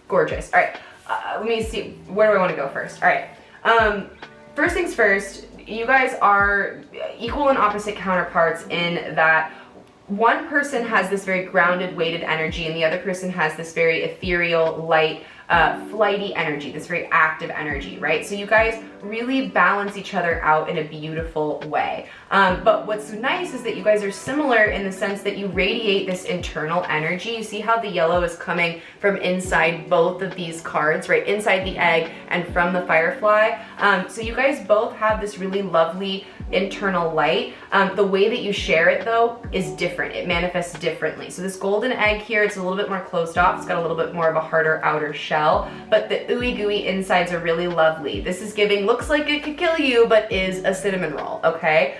gorgeous. All right, let me see. Where do I want to go first? All right. First things first, you guys are equal and opposite counterparts in that one person has this very grounded, weighted energy, and the other person has this very ethereal, light, flighty energy, this very active energy, right? So you guys really balance each other out in a beautiful way. But what's nice is that you guys are similar in the sense that you radiate this internal energy. You see how the yellow is coming from inside both of these cards, right? Inside the egg and from the firefly. So you guys both have this really lovely internal light. The way that you share it though is different. It manifests differently. So this golden egg here, it's a little bit more closed off. It's got a little bit more of a harder outer shell, but the ooey gooey insides are really lovely. This is giving, looks like it could kill you, but is a cinnamon roll, okay?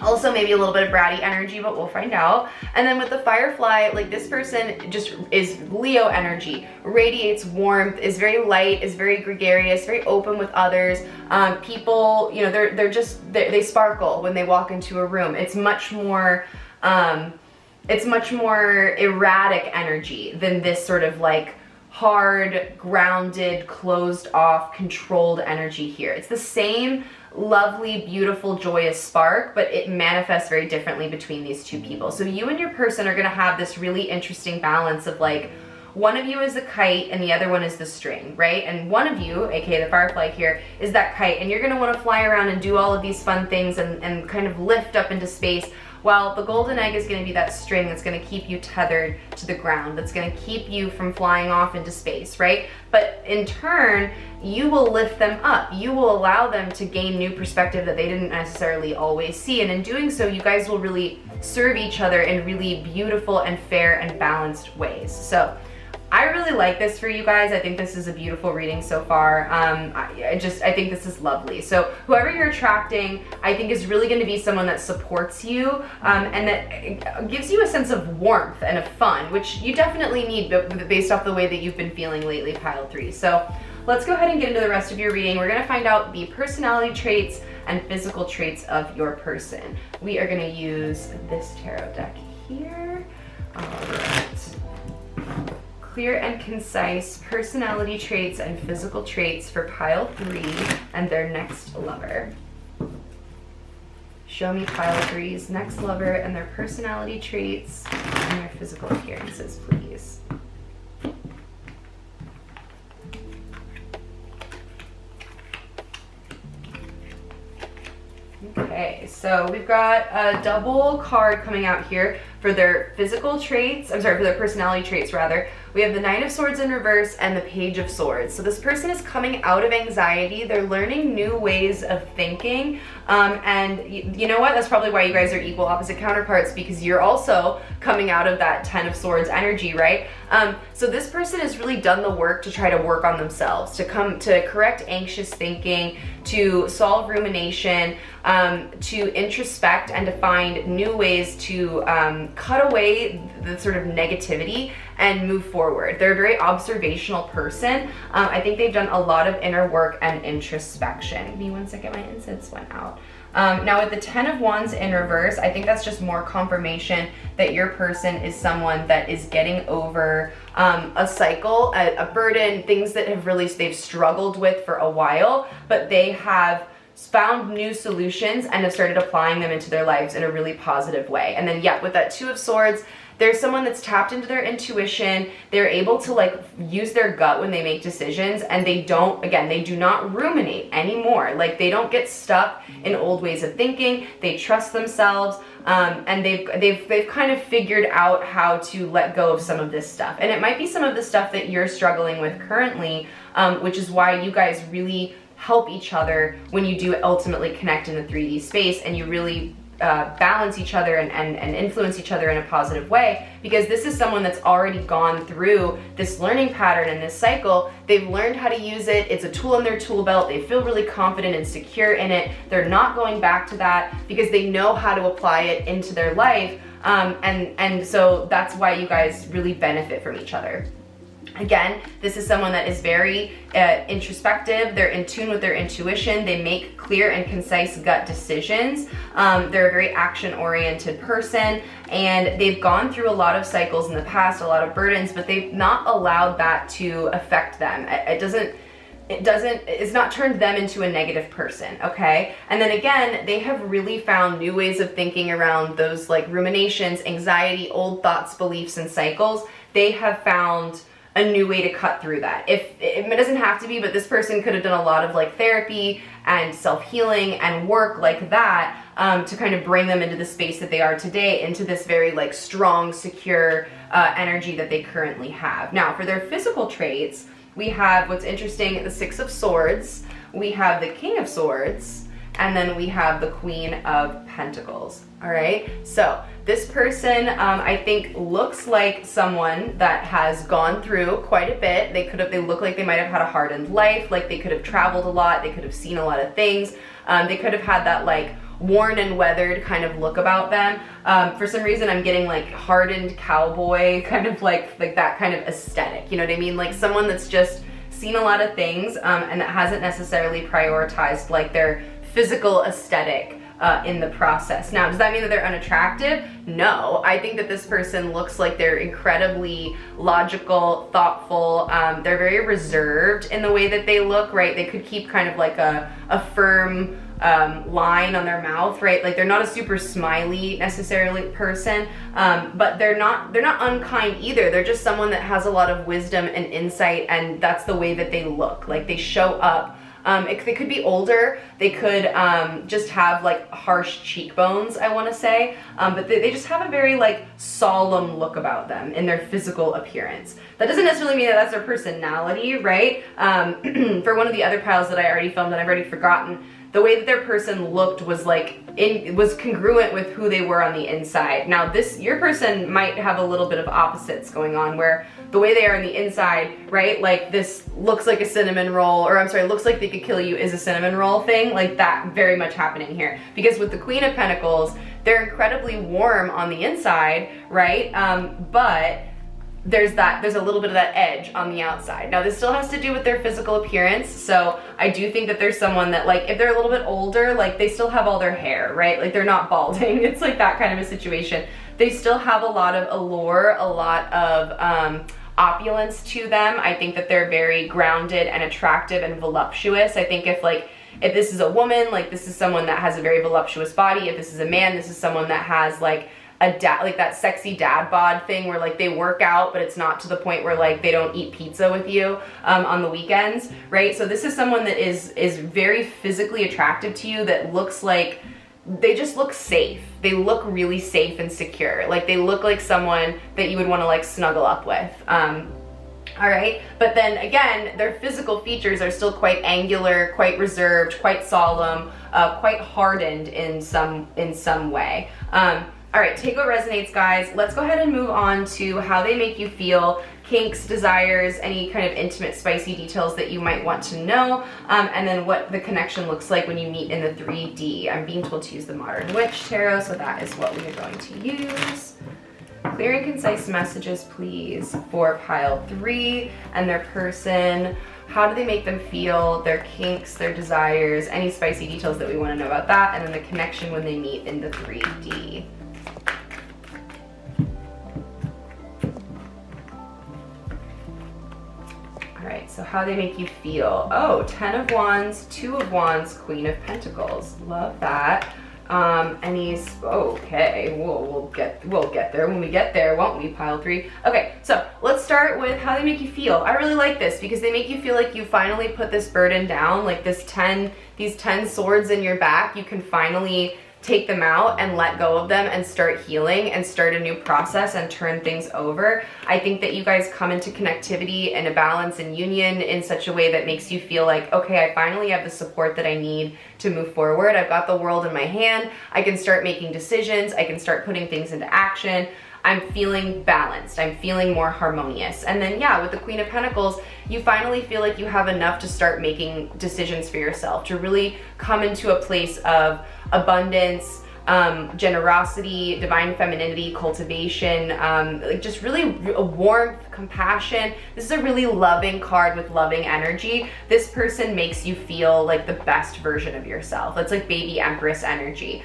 Also maybe a little bit of bratty energy, but we'll find out. And then with the firefly, like this person just is Leo energy, radiates warmth, is very light, is very gregarious, very open with others. People, you know, they sparkle when they walk into a room. It's much more erratic energy than this sort of like hard, grounded, closed off, controlled energy here. It's the same lovely, beautiful, joyous spark, but it manifests very differently between these 2 people. So you and your person are gonna have this really interesting balance of like, one of you is the kite and the other one is the string, right? And one of you, aka the firefly here, is that kite, and you're gonna wanna fly around and do all of these fun things and kind of lift up into space, while the golden egg is gonna be that string that's gonna keep you tethered to the ground, that's gonna keep you from flying off into space, right? But in turn, you will lift them up. You will allow them to gain new perspective that they didn't necessarily always see. And in doing so, you guys will really serve each other in really beautiful and fair and balanced ways. So I really like this for you guys. I think this is a beautiful reading so far. I think this is lovely. So whoever you're attracting, I think is really gonna be someone that supports you and that gives you a sense of warmth and of fun, which you definitely need based off the way that you've been feeling lately, pile 3. So let's go ahead and get into the rest of your reading. We're gonna find out the personality traits and physical traits of your person. We are gonna use this tarot deck here. All right. Clear and concise personality traits and physical traits for pile 3 and their next lover. Show me pile 3's next lover and their personality traits and their physical appearances, please. Okay, so we've got a double card coming out here for their physical traits, for their personality traits rather. We have the Nine of Swords in reverse and the Page of Swords. So this person is coming out of anxiety. They're learning new ways of thinking. And you know what? That's probably why you guys are equal opposite counterparts, because you're also coming out of that Ten of Swords energy, right? So this person has really done the work to try to work on themselves, to correct anxious thinking, to solve rumination, to introspect and to find new ways to cut away the sort of negativity and move forward. They're a very observational person. I think they've done a lot of inner work and introspection. Give me 1 second, my incense went out. Now with the Ten of Wands in reverse, I think that's just more confirmation that your person is someone that is getting over a cycle, a burden, things that they've struggled with for a while, but they have found new solutions and have started applying them into their lives in a really positive way. And then yeah, with that Two of Swords, They're someone that's tapped into their intuition. They're able to like use their gut when they make decisions, and they don't, again, they do not ruminate anymore. Like they don't get stuck in old ways of thinking. They trust themselves, and they've kind of figured out how to let go of some of this stuff. And it might be some of the stuff that you're struggling with currently, which is why you guys really help each other when you do ultimately connect in the 3D space, and you really balance each other and influence each other in a positive way, because this is someone that's already gone through this learning pattern and this cycle. They've learned how to use it. It's a tool in their tool belt. They feel really confident and secure in it. They're not going back to that because they know how to apply it into their life. And so that's why you guys really benefit from each other. Again, this is someone that is very introspective. They're in tune with their intuition. They make clear and concise gut decisions. They're a very action-oriented person, and they've gone through a lot of cycles in the past, a lot of burdens, but they've not allowed that to affect them. It's not turned them into a negative person, okay? And then again, they have really found new ways of thinking around those like ruminations, anxiety, old thoughts, beliefs, and cycles. They have found a new way to cut through that. If it doesn't have to be, but this person could have done a lot of like therapy and self-healing and work like that to kind of bring them into the space that they are today, into this very like strong, secure energy that they currently have. Now, for their physical traits, we have, what's interesting, the 6 of Swords, we have the King of Swords, and then we have the Queen of Pentacles. All right, so this person, I think, looks like someone that has gone through quite a bit. They look like they might have had a hardened life, like they could have traveled a lot, they could have seen a lot of things. They could have had that like worn and weathered kind of look about them. For some reason, I'm getting like hardened cowboy, kind of like that kind of aesthetic. You know what I mean? Like someone that's just seen a lot of things and that hasn't necessarily prioritized like their physical aesthetic in the process. Now, does that mean that they're unattractive? No. I think that this person looks like they're incredibly logical, thoughtful. They're very reserved in the way that they look, right? They could keep kind of like a firm line on their mouth, right? Like they're not a super smiley necessarily person, but they're not unkind either. They're just someone that has a lot of wisdom and insight, and that's the way that they look. Like they show up. They could be older, they could just have like harsh cheekbones, I want to say, but they just have a very like solemn look about them in their physical appearance. That doesn't necessarily mean that that's their personality, right? For one of the other piles that I already filmed and I've already forgotten, the way that their person looked was like, was congruent with who they were on the inside. Now your person might have a little bit of opposites going on, where the way they are on the inside, right? Like this looks like a cinnamon roll, or I'm sorry, looks like they could kill you is a cinnamon roll thing, like that very much happening here. Because with the Queen of Pentacles, they're incredibly warm on the inside, right? But there's a little bit of that edge on the outside. Now this still has to do with their physical appearance, so I do think that there's someone that like, if they're a little bit older, like they still have all their hair, right? Like they're not balding. It's like that kind of a situation. They still have a lot of allure, a lot of opulence to them. I think that they're very grounded and attractive and voluptuous. I think if this is a woman, like this is someone that has a very voluptuous body. If this is a man, this is someone that has like like that sexy dad bod thing where like they work out, but it's not to the point where like they don't eat pizza with you on the weekends, right? So this is someone that is very physically attractive to you, that looks like they just look safe. They look really safe and secure. Like they look like someone that you would want to like snuggle up with. All right, but then again, their physical features are still quite angular, quite reserved, quite solemn, quite hardened in some way. All right, take what resonates, guys. Let's go ahead and move on to how they make you feel, kinks, desires, any kind of intimate, spicy details that you might want to know, and then what the connection looks like when you meet in the 3D. I'm being told to use the Modern Witch Tarot, so that is what we are going to use. Clear and concise messages, please, for pile 3 and their person. How do they make them feel, their kinks, their desires, any spicy details that we want to know about that, and then the connection when they meet in the 3D. All right, so how they make you feel. Oh, 10 of Wands, 2 of Wands, Queen of Pentacles. Love that. Okay, we'll get there when we get there, won't we, pile 3? Okay, so let's start with how they make you feel. I really like this because they make you feel like you finally put this burden down, like these 10 swords in your back. You can finally take them out and let go of them and start healing and start a new process and turn things over. I think that you guys come into connectivity and a balance and union in such a way that makes you feel like, okay, I finally have the support that I need to move forward. I've got the world in my hand. I can start making decisions. I can start putting things into action. I'm feeling balanced. I'm feeling more harmonious. And then, yeah, with the Queen of Pentacles, you finally feel like you have enough to start making decisions for yourself, to really come into a place of abundance, generosity, divine femininity, cultivation, like just really warmth, compassion. This is a really loving card with loving energy. This person makes you feel like the best version of yourself. It's like baby empress energy.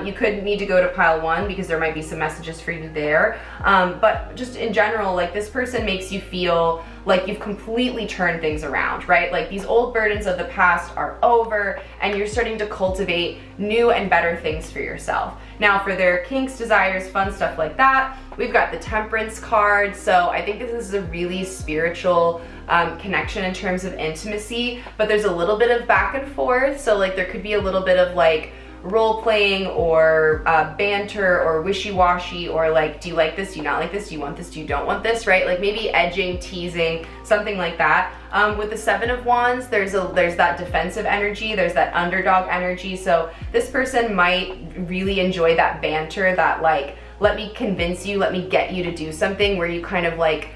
You could need to go to pile 1 because there might be some messages for you there. But just in general, like this person makes you feel like you've completely turned things around, right? Like these old burdens of the past are over and you're starting to cultivate new and better things for yourself. Now for their kinks, desires, fun stuff like that, we've got the Temperance card. So I think this is a really spiritual connection in terms of intimacy, but there's a little bit of back and forth. So like there could be a little bit of like role playing or banter or wishy-washy, or like, do you like this, do you not like this, do you want this, do you don't want this, right? Like maybe edging, teasing, something like that. With the 7 of Wands, there's that defensive energy, there's that underdog energy. So this person might really enjoy that banter, that like, let me convince you, let me get you to do something, where you kind of like,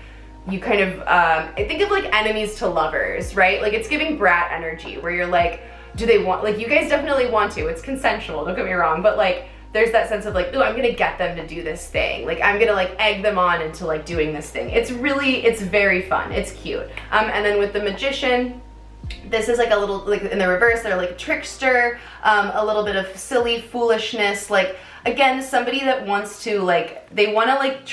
I think of like enemies to lovers, right? Like it's giving brat energy, where you're like, do they want, like you guys definitely want to, it's consensual, don't get me wrong, but like there's that sense of like, ooh, I'm gonna get them to do this thing, like I'm gonna like egg them on into like doing this thing. It's very fun, it's cute. And then with the Magician, this is like a little, like in the reverse, they're like a trickster, a little bit of silly foolishness, like again, somebody that wants to like, they want to like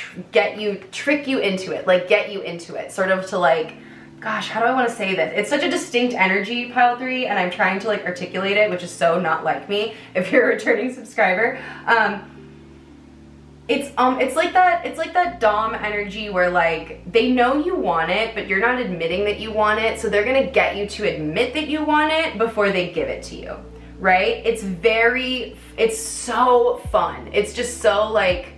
trick you into it, like get you into it, sort of to like, gosh, how do I want to say this? It's such a distinct energy, pile 3, and I'm trying to like articulate it, which is so not like me if you're a returning subscriber. It's like that Dom energy where like they know you want it, but you're not admitting that you want it, so they're gonna get you to admit that you want it before they give it to you, right? It's so fun. It's just so like,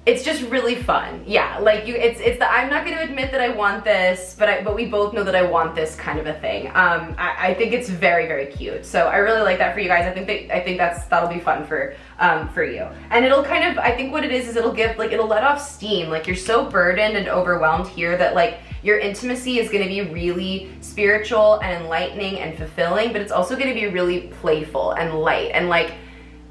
it's just really fun. Yeah, like it's the I'm not going to admit that I want this, but we both know that I want this kind of a thing. I think it's very, very cute. So I really like that for you guys. I think that'll be fun for you. And it'll kind of, I think what it is it'll give, like it'll let off steam. Like you're so burdened and overwhelmed here that like your intimacy is going to be really spiritual and enlightening and fulfilling, but it's also going to be really playful and light, and like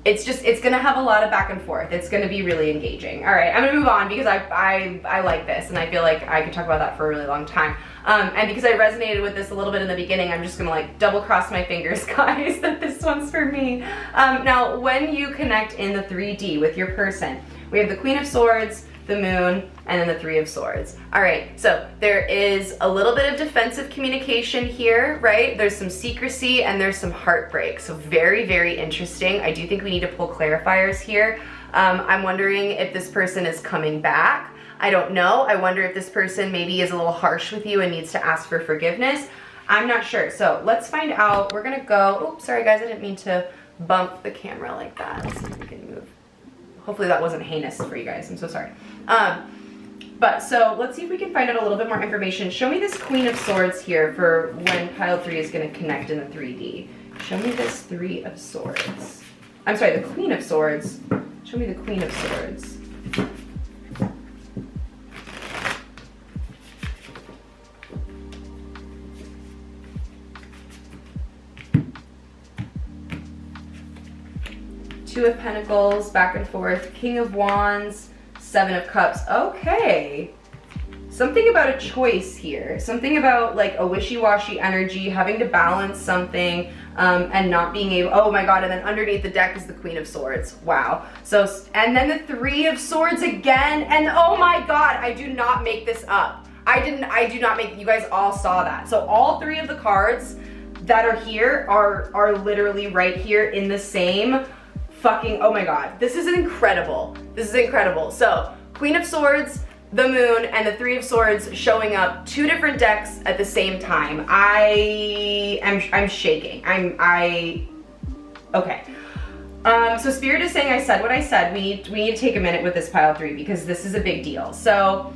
it's gonna have a lot of back and forth. It's gonna be really engaging. All right, I'm gonna move on because I like this and I feel like I could talk about that for a really long time. And because I resonated with this a little bit in the beginning, I'm just gonna like double cross my fingers, guys, that this one's for me. Now, when you connect in the 3D with your person, we have the Queen of Swords, the Moon, and then the 3 of Swords. All right, so there is a little bit of defensive communication here, right? There's some secrecy and there's some heartbreak. So very, very interesting. I do think we need to pull clarifiers here. I'm wondering if this person is coming back. I don't know. I wonder if this person maybe is a little harsh with you and needs to ask for forgiveness. I'm not sure. So let's find out. We're gonna go, oops, sorry guys, I didn't mean to bump the camera like that. Let's see if we can move. Hopefully that wasn't heinous for you guys. I'm so sorry. But so let's see if we can find out a little bit more information. Show me this Queen of Swords here for when pile 3 is going to connect in the 3D. Show me this 3 of Swords. I'm sorry, the Queen of Swords. Show me the Queen of Swords. Two of Pentacles, back and forth, King of Wands, 7 of Cups. Okay. Something about a choice here. Something about like a wishy-washy energy, having to balance something, and not being able, oh my God, and then underneath the deck is the Queen of Swords. Wow. So, and then the 3 of Swords again, and oh my God, I do not make this up. I do not make, you guys all saw that. So all 3 of the cards, that are here are literally right here in the same fucking, oh my God. This is incredible. This is incredible. So Queen of Swords, the Moon, and the Three of Swords showing up, 2 different decks at the same time. I'm shaking. Okay. So Spirit is saying I said what I said. We need to take a minute with this pile 3 because this is a big deal. So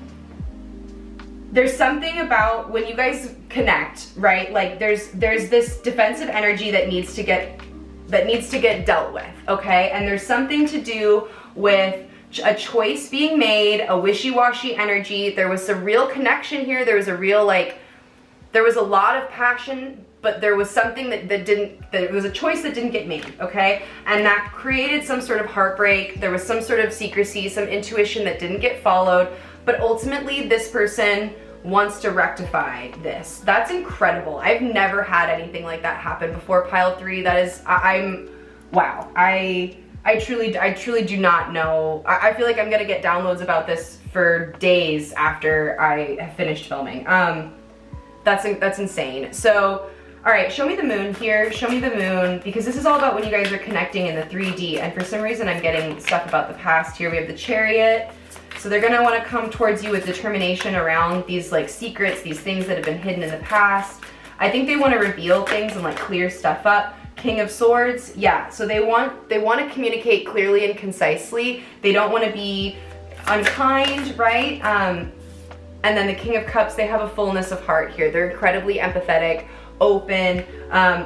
there's something about when you guys connect, right? Like there's this defensive energy that needs to get dealt with, okay? And there's something to do with a choice being made, a wishy-washy energy. There was some real connection here. There was a real, there was a lot of passion, but there was something that was a choice that didn't get made, okay? And that created some sort of heartbreak. There was some sort of secrecy, some intuition that didn't get followed, but ultimately this person wants to rectify this. That's incredible. I've never had anything like that happen before, pile 3. That is, wow. I truly do not know. I feel like I'm gonna get downloads about this for days after I have finished filming. That's insane. So, all right, show me the Moon here. Show me the Moon, because this is all about when you guys are connecting in the 3D. And for some reason, I'm getting stuff about the past here. We have the Chariot. So they're gonna wanna come towards you with determination around these secrets, these things that have been hidden in the past. I think they wanna reveal things and clear stuff up. King of Swords, yeah, so they want to communicate clearly and concisely. They don't want to be unkind, right? And then the King of Cups, they have a fullness of heart here. They're incredibly empathetic, open.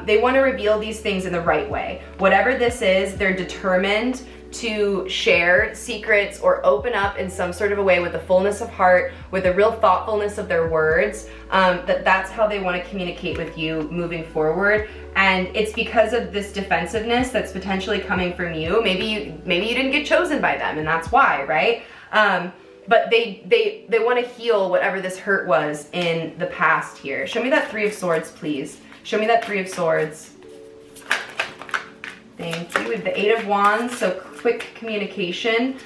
They want to reveal these things in the right way. Whatever this is, they're determined to share secrets or open up in some sort of a way with a fullness of heart, with a real thoughtfulness of their words, that's how they want to communicate with you moving forward. And it's because of this defensiveness that's potentially coming from you. Maybe you didn't get chosen by them and that's why, right? But they want to heal whatever this hurt was in the past here. Show me that Three of Swords, please. Show me that Three of Swords. Thank you. With the Eight of Wands, so quick communication,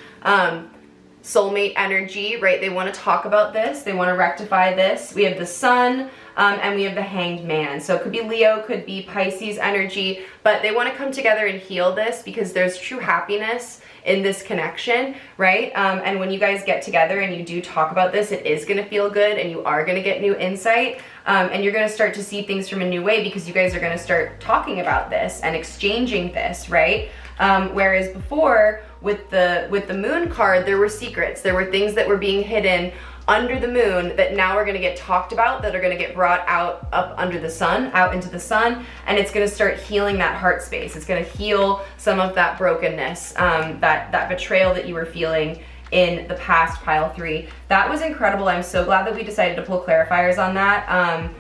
soulmate energy, right? They want to talk about this. They want to rectify this. We have the Sun, and we have the Hanged Man. So it could be Leo, could be Pisces energy, but they want to come together and heal this because there's true happiness in this connection, right? And when you guys get together and you do talk about this, it is going to feel good and you are going to get new insight. And you're going to start to see things from a new way because you guys are going to start talking about this and exchanging this, right? Whereas before with the Moon card, there were secrets. There were things that were being hidden under the Moon that now are going to get talked about, that are going to get brought out up under the Sun, out into the Sun, and it's going to start healing that heart space. It's going to heal some of that brokenness, that betrayal that you were feeling in the past, pile 3. That was incredible. I'm so glad that we decided to pull clarifiers on that.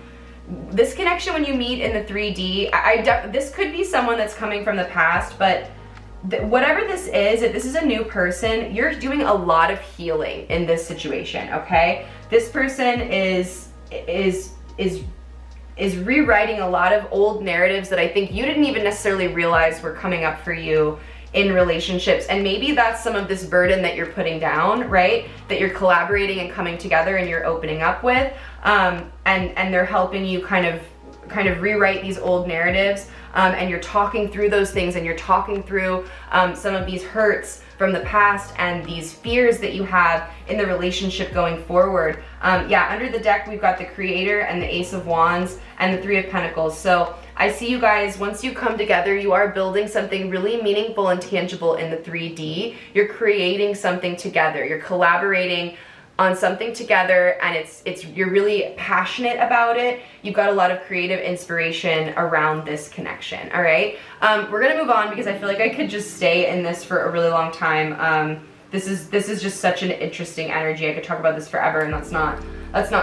This connection when you meet in the 3D, this could be someone that's coming from the past, but whatever this is, if this is a new person, you're doing a lot of healing in this situation, okay? This person is rewriting a lot of old narratives that I think you didn't even necessarily realize were coming up for you in relationships. And maybe that's some of this burden that you're putting down, right? That you're collaborating and coming together and you're opening up with. And they're helping you kind of rewrite these old narratives. And you're talking through those things and you're talking through some of these hurts from the past and these fears that you have in the relationship going forward. Yeah, under the deck, we've got the Creator and the Ace of Wands and the Three of Pentacles. So I see you guys, once you come together, you are building something really meaningful and tangible in the 3D. You're creating something together. You're collaborating on something together, and you're really passionate about it. You've got a lot of creative inspiration around this connection. All right, we're gonna move on because I feel like I could just stay in this for a really long time. This is just such an interesting energy. I could talk about this forever, and that's not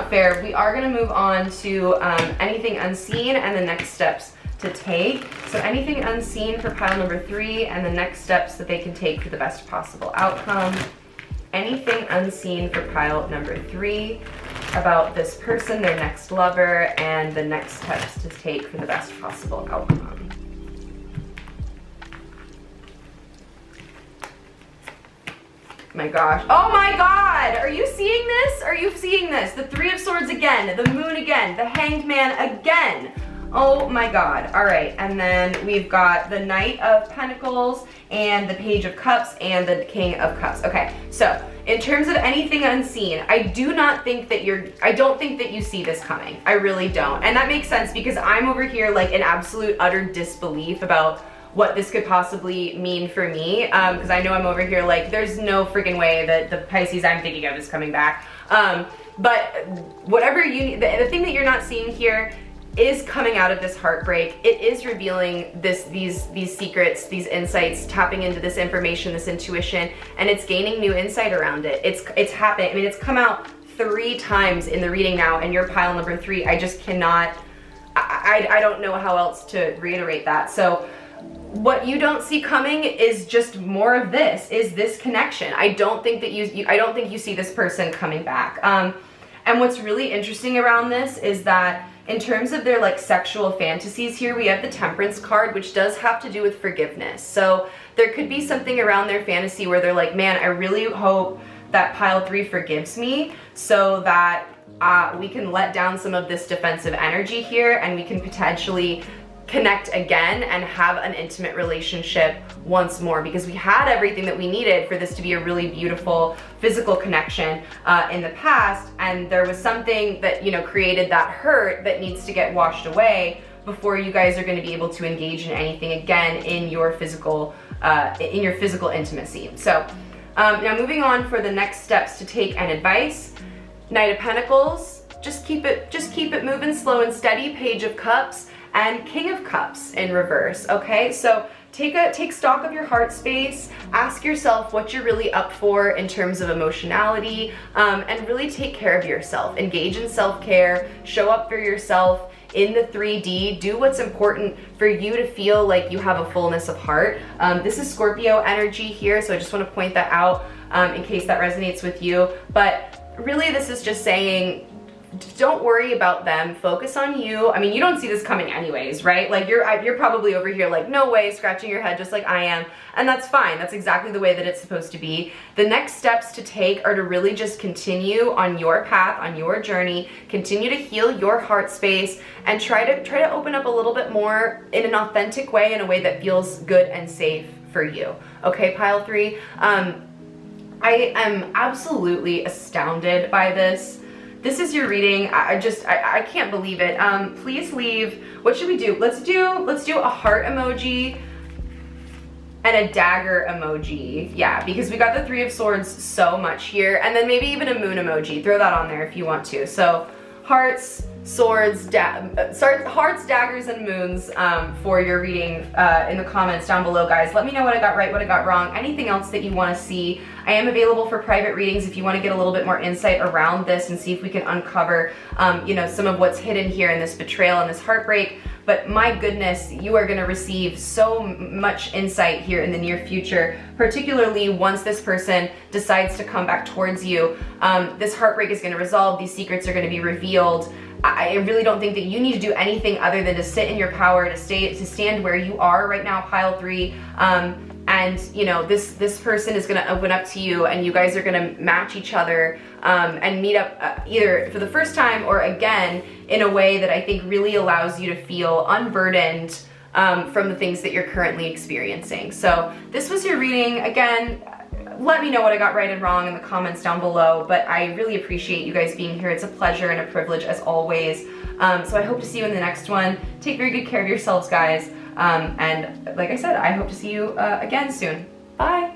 fair. We are gonna move on to anything unseen and the next steps to take. So anything unseen for pile number 3 and the next steps that they can take for the best possible outcome. Anything unseen for pile number 3 about this person, their next lover, and the next steps to take for the best possible outcome. My gosh. Oh my God! Are you seeing this? Are you seeing this? The Three of Swords again, the Moon again, the Hanged Man again. Oh my God. All right, and then we've got the Knight of Pentacles and the Page of Cups and the King of Cups. Okay, so in terms of anything unseen, I don't think that you see this coming. I really don't. And that makes sense because I'm over here like in absolute utter disbelief about what this could possibly mean for me. Because I know I'm over here like there's no freaking way that the Pisces I'm thinking of is coming back. But whatever the thing that you're not seeing here is coming out of this heartbreak. It is revealing these secrets, these insights, tapping into this information, this intuition, and it's gaining new insight around it. It's happening. I mean, it's come out 3 times in the reading now, and you're pile number 3. I just cannot, I don't know how else to reiterate that. So what you don't see coming is just more of this, is this connection. I don't think that you see this person coming back. And what's really interesting around this is that in terms of their like sexual fantasies here, we have the Temperance card, which does have to do with forgiveness. So there could be something around their fantasy where they're like, man, I really hope that pile 3 forgives me so that we can let down some of this defensive energy here and we can potentially connect again and have an intimate relationship once more, because we had everything that we needed for this to be a really beautiful physical connection in the past, and there was something that, you know, created that hurt that needs to get washed away before you guys are going to be able to engage in anything again in your physical intimacy. So now moving on for the next steps to take and advice. Knight of Pentacles, just keep it moving slow and steady. Page of Cups and King of Cups in reverse. Okay, so take stock of your heart space, ask yourself what you're really up for in terms of emotionality, and really take care of yourself. Engage in self-care, show up for yourself in the 3D, do what's important for you to feel like you have a fullness of heart. This is Scorpio energy here, so I just want to point that out in case that resonates with you. But really this is just saying, don't worry about them, focus on you. I mean, you don't see this coming anyways, right? Like you're probably over here like, no way, scratching your head just like I am. And that's fine. That's exactly the way that it's supposed to be. The next steps to take are to really just continue on your path, on your journey, continue to heal your heart space, and try to open up a little bit more in an authentic way, in a way that feels good and safe for you. Okay, pile 3. I am absolutely astounded by this. This is your reading. I can't believe it. Please leave. What should we do? Let's do a heart emoji and a dagger emoji. Yeah, because we got the 3 of Swords so much here. And then maybe even a moon emoji. Throw that on there if you want to. So hearts, swords, hearts, daggers, and moons for your reading in the comments down below, guys. Let me know what I got right, what I got wrong, anything else that you want to see. I am available for private readings if you want to get a little bit more insight around this and see if we can uncover, you know, some of what's hidden here in this betrayal and this heartbreak. But my goodness, you are going to receive so much insight here in the near future, particularly once this person decides to come back towards you. This heartbreak is going to resolve. These secrets are going to be revealed. I really don't think that you need to do anything other than to sit in your power, to stand where you are right now, pile 3. And you know, this person is going to open up to you, and you guys are going to match each other and meet up either for the first time or again in a way that I think really allows you to feel unburdened from the things that you're currently experiencing. So this was your reading. Again, let me know what I got right and wrong in the comments down below, but I really appreciate you guys being here. It's a pleasure and a privilege as always. So I hope to see you in the next one. Take very good care of yourselves, guys. And like I said, I hope to see you again soon. Bye.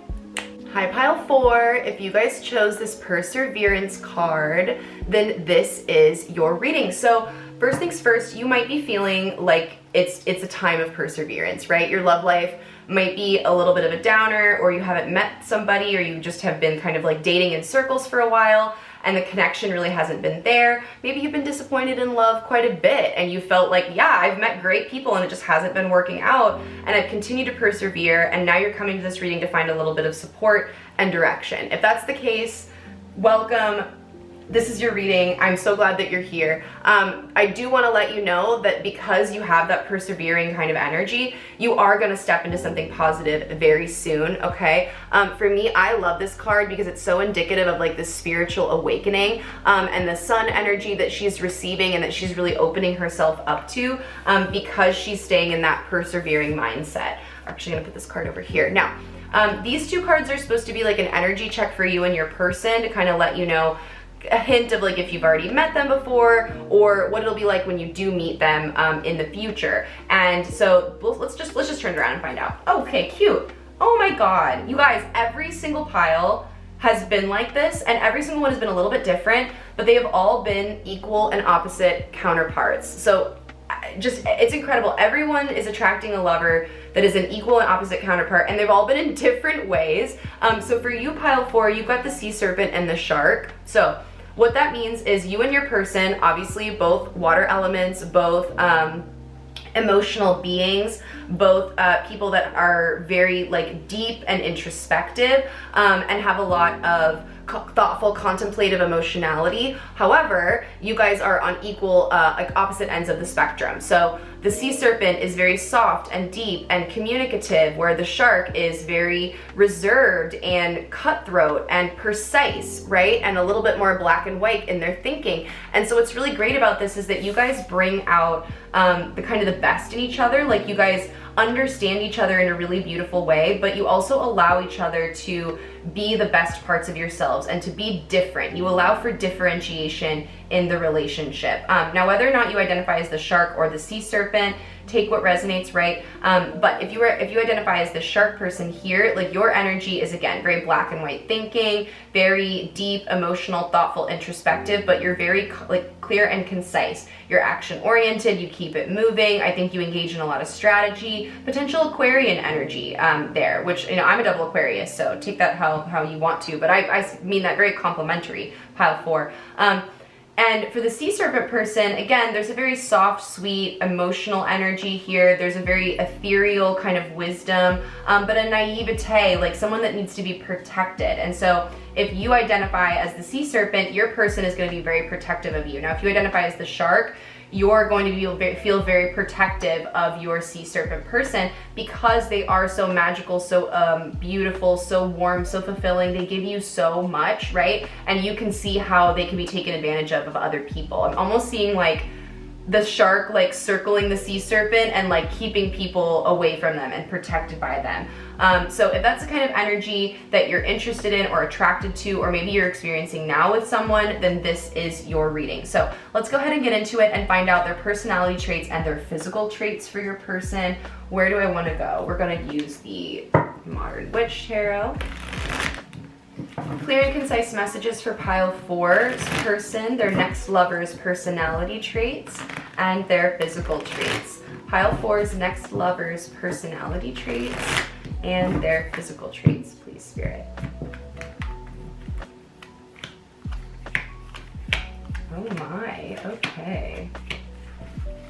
Hi, pile 4. If you guys chose this Perseverance card, then this is your reading. So first things first, you might be feeling like it's a time of perseverance, right? Your love life might be a little bit of a downer, or you haven't met somebody, or you just have been kind of like dating in circles for a while and the connection really hasn't been there. Maybe you've been disappointed in love quite a bit and you felt like, yeah, I've met great people and it just hasn't been working out, and I've continued to persevere, and now you're coming to this reading to find a little bit of support and direction. If that's the case, welcome. this is your reading. I'm so glad that you're here. I do want to let you know that because you have that persevering kind of energy, you are going to step into something positive very soon, okay? For me, I love this card because it's so indicative of like this spiritual awakening and the sun energy that she's receiving and that she's really opening herself up to because she's staying in that persevering mindset. I'm actually going to put this card over here. Now, these two cards are supposed to be like an energy check for you and your person to kind of let you know a hint of like if you've already met them before or what it'll be like when you do meet them in the future. And so let's just turn it around and find out. Okay, cute. Oh my God, you guys, every single pile has been like this and every single one has been a little bit different, but they have all been equal and opposite counterparts. So just, it's incredible. Everyone is attracting a lover that is an equal and opposite counterpart, and they've all been in different ways. So for you, pile 4, you've got the sea serpent and the shark. So what that means is you and your person, obviously both water elements, both emotional beings, both people that are very like deep and introspective and have a lot of thoughtful, contemplative emotionality. However, you guys are on equal, like opposite ends of the spectrum. So the sea serpent is very soft and deep and communicative, where the shark is very reserved and cutthroat and precise, right? And a little bit more black and white in their thinking. And so what's really great about this is that you guys bring out the kind of the best in each other. Like you guys understand each other in a really beautiful way, but you also allow each other to be the best parts of yourselves and to be different. You allow for differentiation in the relationship. Now, whether or not you identify as the shark or the sea serpent, take what resonates, right? But if you identify as the shark person here, like your energy is again very black and white thinking, very deep, emotional, thoughtful, introspective, but you're very like clear and concise. You're action oriented, you keep it moving. I think you engage in a lot of strategy, potential Aquarian energy there, which, you know, I'm a double Aquarius, so take that how you want to, but I mean that very complimentary, pile 4. And for the sea serpent person, again, there's a very soft, sweet, emotional energy here. There's a very ethereal kind of wisdom, but a naivete, like someone that needs to be protected. And so if you identify as the sea serpent, your person is going to be very protective of you. Now, if you identify as the shark, you're going to feel very protective of your sea serpent person because they are so magical, so beautiful, so warm, so fulfilling. They give you so much, right? And you can see how they can be taken advantage of other people. I'm almost seeing like the shark like circling the sea serpent and like keeping people away from them and protected by them. So if that's the kind of energy that you're interested in or attracted to, or maybe you're experiencing now with someone, then this is your reading. So let's go ahead and get into it and find out their personality traits and their physical traits for your person. Where do I want to go? We're going to use the Modern Witch Tarot. Clear and concise messages for pile 4's person, their next lover's personality traits, and their physical traits. Pile 4's next lover's personality traits and their physical traits, please, Spirit. Oh my, okay.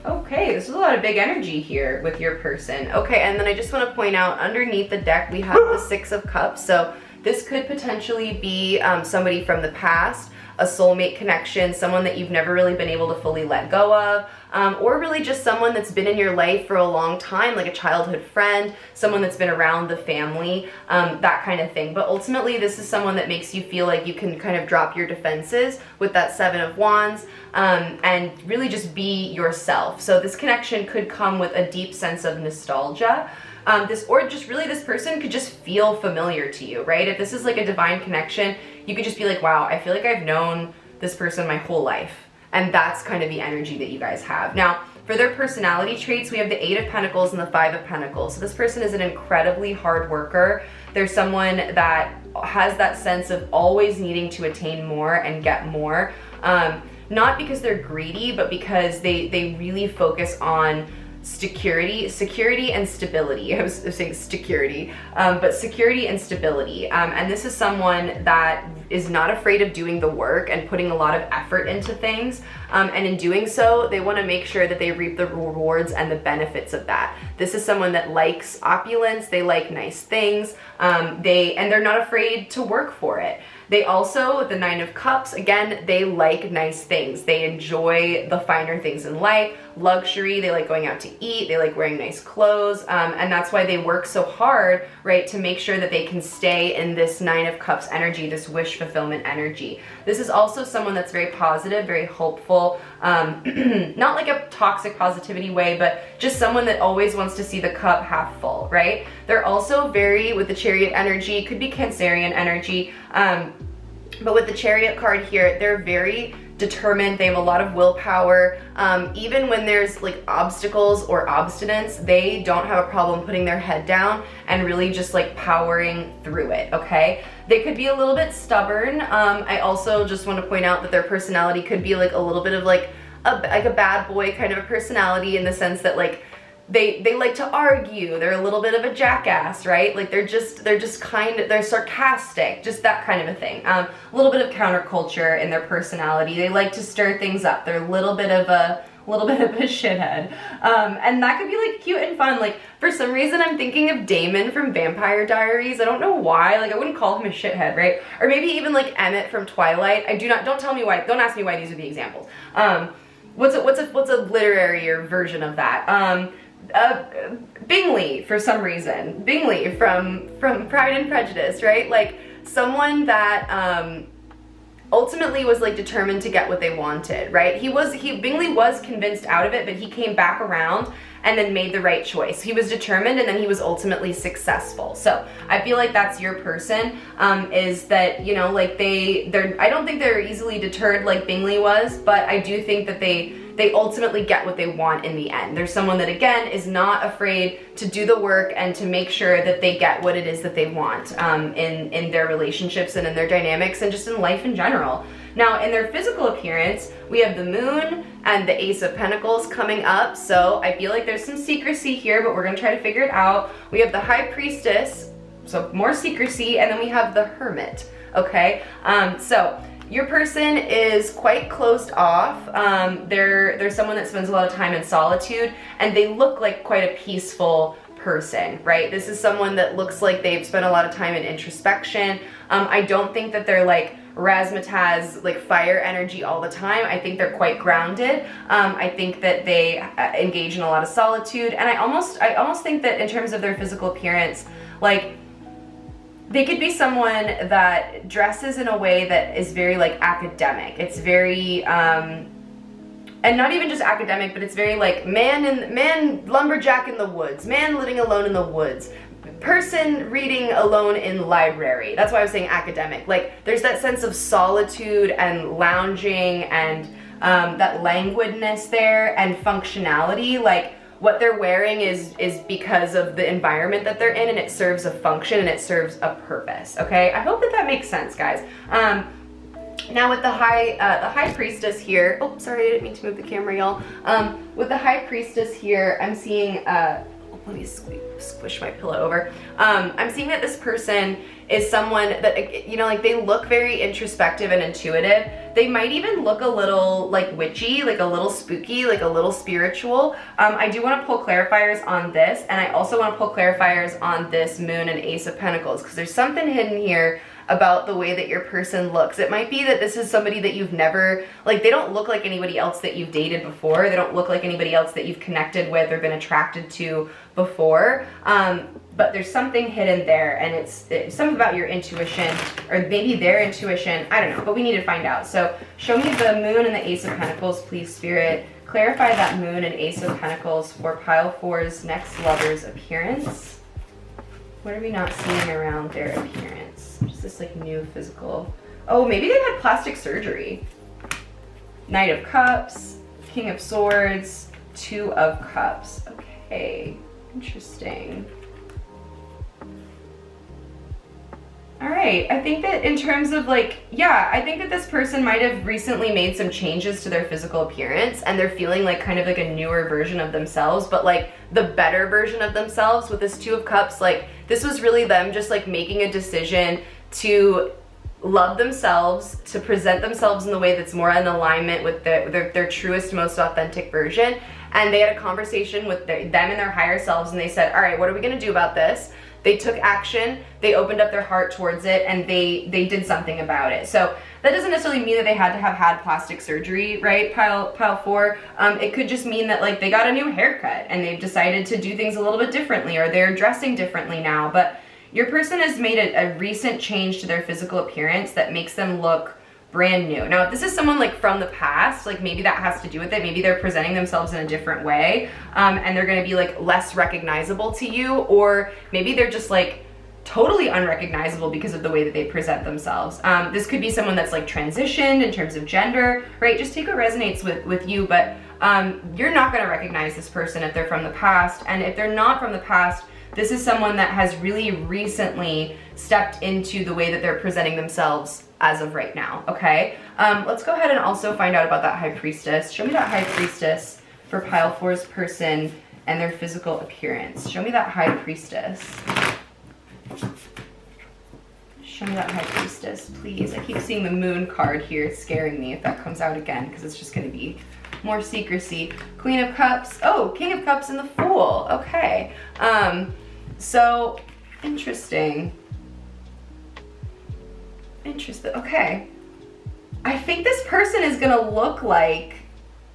Okay, this is a lot of big energy here with your person. Okay, and then I just want to point out underneath the deck we have the 6 of Cups. So this could potentially be somebody from the past, a soulmate connection, someone that you've never really been able to fully let go of, or really just someone that's been in your life for a long time, like a childhood friend, someone that's been around the family, that kind of thing. But ultimately, this is someone that makes you feel like you can kind of drop your defenses with that 7 of Wands and really just be yourself. So this connection could come with a deep sense of nostalgia. Or just really this person could just feel familiar to you, right? If this is like a divine connection, you could just be like, wow, I feel like I've known this person my whole life. And that's kind of the energy that you guys have. Now, for their personality traits, we have the 8 of Pentacles and the 5 of Pentacles. So this person is an incredibly hard worker. They're someone that has that sense of always needing to attain more and get more. Not because they're greedy, but because they really focus on security and stability. I was saying security, but security and stability. And this is someone that is not afraid of doing the work and putting a lot of effort into things. And in doing so, they want to make sure that they reap the rewards and the benefits of that. This is someone that likes opulence, they like nice things, and they're not afraid to work for it. They also, the 9 of Cups, again, they like nice things. They enjoy the finer things in life, luxury, they like going out to eat, they like wearing nice clothes, and that's why they work so hard, right, to make sure that they can stay in this 9 of Cups energy, this wish fulfillment energy. This is also someone that's very positive, very hopeful, not like a toxic positivity way, but just someone that always wants to see the cup half full, right? They're also very, with the Chariot energy, could be Cancerian energy, but with the Chariot card here, they're very determined, they have a lot of willpower. Even when there's like obstacles or obstinance, they don't have a problem putting their head down and really just like powering through it, okay? They could be a little bit stubborn. I also just want to point out that their personality could be like a little bit of like a bad boy kind of a personality, in the sense that like they like to argue, they're a little bit of a jackass, right? Like they're sarcastic, just that kind of a thing. A little bit of counterculture in their personality. They like to stir things up. They're a little bit of a shithead. And that could be like cute and fun. Like for some reason I'm thinking of Damon from Vampire Diaries. I don't know why, like I wouldn't call him a shithead, right? Or maybe even like Emmett from Twilight. Don't tell me why, don't ask me why these are the examples. What's a literary version of that? Bingley, for some reason. Bingley from Pride and Prejudice, right? Like someone that ultimately was like determined to get what they wanted, right? Bingley was convinced out of it, but he came back around and then made the right choice. He was determined, and then he was ultimately successful. So I feel like that's your person, is that, you know, like I don't think they're easily deterred like Bingley was, but I do think that they ultimately get what they want in the end. There's someone that, again, is not afraid to do the work and to make sure that they get what it is that they want in their relationships and in their dynamics and just in life in general. Now, in their physical appearance, we have the Moon and the Ace of Pentacles coming up, so I feel like there's some secrecy here, but we're gonna try to figure it out. We have the High Priestess, so more secrecy, and then we have the Hermit, okay? So your person is quite closed off. They're someone that spends a lot of time in solitude, and they look like quite a peaceful person, right? This is someone that looks like they've spent a lot of time in introspection. I don't think that they're like razzmatazz, like fire energy all the time. I think they're quite grounded. I think that they engage in a lot of solitude, and I almost think that in terms of their physical appearance, like they could be someone that dresses in a way that is very like academic. It's very and not even just academic, but it's very like man lumberjack in the woods, man living alone in the woods, person reading alone in library. That's why I was saying academic. Like there's that sense of solitude and lounging and that languidness there and functionality. Like what they're wearing is because of the environment that they're in, and it serves a function and it serves a purpose. Okay, I hope that makes sense, guys. Now with the High Priestess here, oh sorry, I didn't mean to move the camera, y'all. With the High Priestess here, I'm seeing let me squish my pillow over. I'm seeing that this person is someone that, you know, like they look very introspective and intuitive. They might even look a little like witchy, like a little spooky, like a little spiritual. I do want to pull clarifiers on this, and I also want to pull clarifiers on this Moon and Ace of Pentacles, because there's something hidden here about the way that your person looks. It might be that this is somebody that you've never, like they don't look like anybody else that you've dated before. They don't look like anybody else that you've connected with or been attracted to before. But there's something hidden there, and it's something about your intuition, or maybe their intuition. I don't know, but we need to find out. So show me the Moon and the Ace of Pentacles, please, Spirit. Clarify that Moon and Ace of Pentacles for Pile 4's next lover's appearance. What are we not seeing around their appearance? Just this like new physical. Oh, maybe they've had plastic surgery. Knight of Cups, King of Swords, Two of Cups. Okay, interesting. All right, I think that in terms of like, yeah, I think that this person might have recently made some changes to their physical appearance, and they're feeling like kind of like a newer version of themselves, but like the better version of themselves with this Two of Cups. Like this was really them just like making a decision to love themselves, to present themselves in the way that's more in alignment with their truest, most authentic version. And they had a conversation with them and their higher selves, and they said, all right, what are we gonna do about this? They took action, they opened up their heart towards it, and they did something about it. So that doesn't necessarily mean that they had to have had plastic surgery, right, pile 4. It could just mean that like they got a new haircut and they've decided to do things a little bit differently, or they're dressing differently now. But your person has made a recent change to their physical appearance that makes them look brand new. Now, if this is someone like from the past, like maybe that has to do with it. Maybe they're presenting themselves in a different way, and they're gonna be like less recognizable to you, or maybe they're just like totally unrecognizable because of the way that they present themselves. This could be someone that's like transitioned in terms of gender, right? Just take what resonates with you, but you're not gonna recognize this person if they're from the past. And if they're not from the past, this is someone that has really recently stepped into the way that they're presenting themselves as of right now, okay? Let's go ahead and also find out about that High Priestess. Show me that High Priestess for pile 4's person and their physical appearance. Show me that High Priestess. Show me that High Priestess, please. I keep seeing the Moon card here. It's scaring me if that comes out again, because it's just going to be more secrecy. Queen of Cups. Oh, King of Cups and the Fool. Okay. So, interesting. Interesting. Okay. I think this person is going to look like,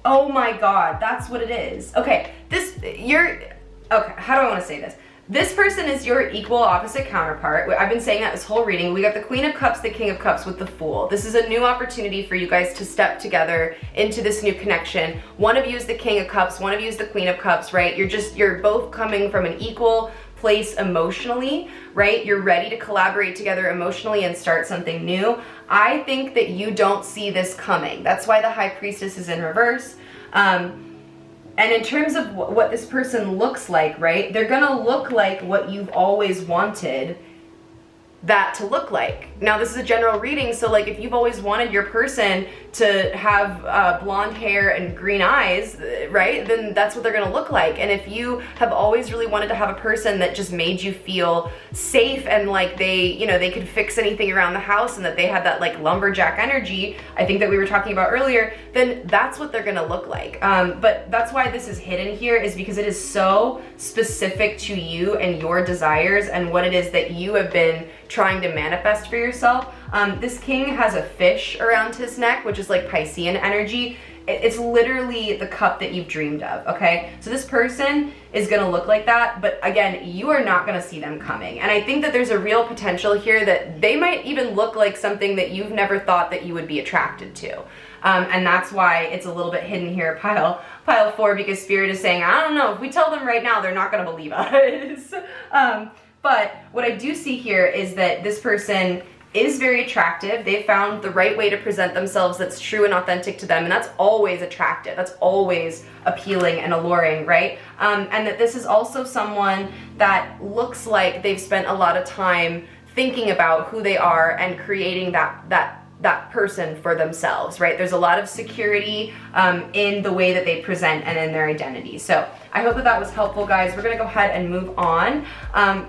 oh my God, that's what it is. Okay. Okay, how do I want to say this? This person is your equal opposite counterpart. I've been saying that this whole reading. We got the Queen of Cups, the King of Cups with the Fool. This is a new opportunity for you guys to step together into this new connection. One of you is the King of Cups, one of you is the Queen of Cups, right? You're both coming from an equal place emotionally, right? You're ready to collaborate together emotionally and start something new. I think that you don't see this coming. That's why the High Priestess is in reverse. And in terms of what this person looks like, right? They're gonna look like what you've always wanted that to look like. Now, this is a general reading, so like if you've always wanted your person to have blonde hair and green eyes, right, then that's what they're gonna look like. And if you have always really wanted to have a person that just made you feel safe and like they could fix anything around the house and that they had that like lumberjack energy, I think that we were talking about earlier, then that's what they're gonna look like. But that's why this is hidden here, is because it is so specific to you and your desires and what it is that you have been trying to manifest for yourself. This king has a fish around his neck, which is like Piscean energy. It's literally the cup that you've dreamed of, okay? So this person is gonna look like that, but again, you are not gonna see them coming. And I think that there's a real potential here that they might even look like something that you've never thought that you would be attracted to. And that's why it's a little bit hidden here, pile 4, because Spirit is saying, I don't know, if we tell them right now, they're not gonna believe us. But what I do see here is that this person is very attractive. They found the right way to present themselves that's true and authentic to them, and that's always attractive. That's always appealing and alluring, right? And that this is also someone that looks like they've spent a lot of time thinking about who they are and creating that person for themselves, right? There's a lot of security in the way that they present and in their identity. So I hope that was helpful, guys. We're gonna go ahead and move on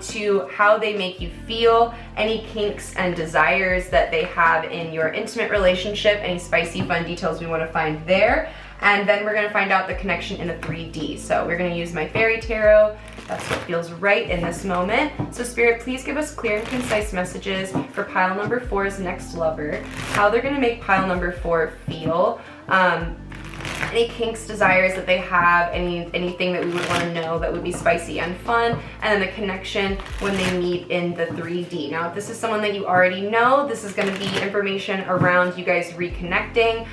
to how they make you feel, any kinks and desires that they have in your intimate relationship, any spicy, fun details we wanna find there. And then we're gonna find out the connection in the 3D. So we're gonna use my fairy tarot. That's what feels right in this moment. So Spirit, please give us clear and concise messages for pile number 4's next lover, how they're gonna make pile number 4 feel, any kinks, desires that they have, anything that we would want to know that would be spicy and fun, and then the connection when they meet in the 3D. Now, if this is someone that you already know, this is going to be information around you guys reconnecting,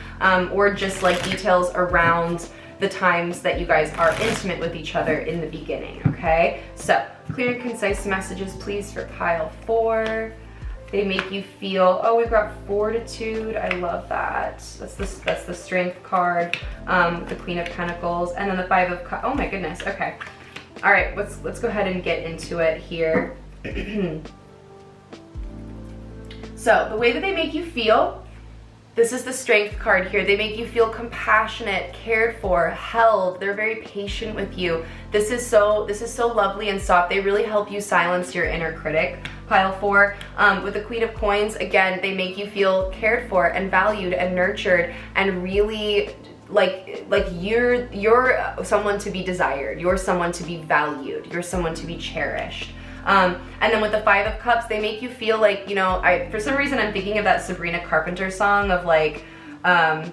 or just like details around the times that you guys are intimate with each other in the beginning, okay? So, clear and concise messages, please, for pile 4. They make you feel, oh, we've got fortitude. I love that. That's the strength card, the Queen of Pentacles, and then the 5 of Cups. Oh my goodness, okay. All right, let's go ahead and get into it here. So the way that they make you feel This is the Strength card here. They make you feel compassionate, cared for, held. They're very patient with you. This is so lovely and soft. They really help you silence your inner critic. Pile 4, with the Queen of Coins, again, they make you feel cared for and valued and nurtured and really like you're someone to be desired. You're someone to be valued. You're someone to be cherished. And then with the 5 of Cups, they make you feel like, you know, for some reason I'm thinking of that Sabrina Carpenter song of like, I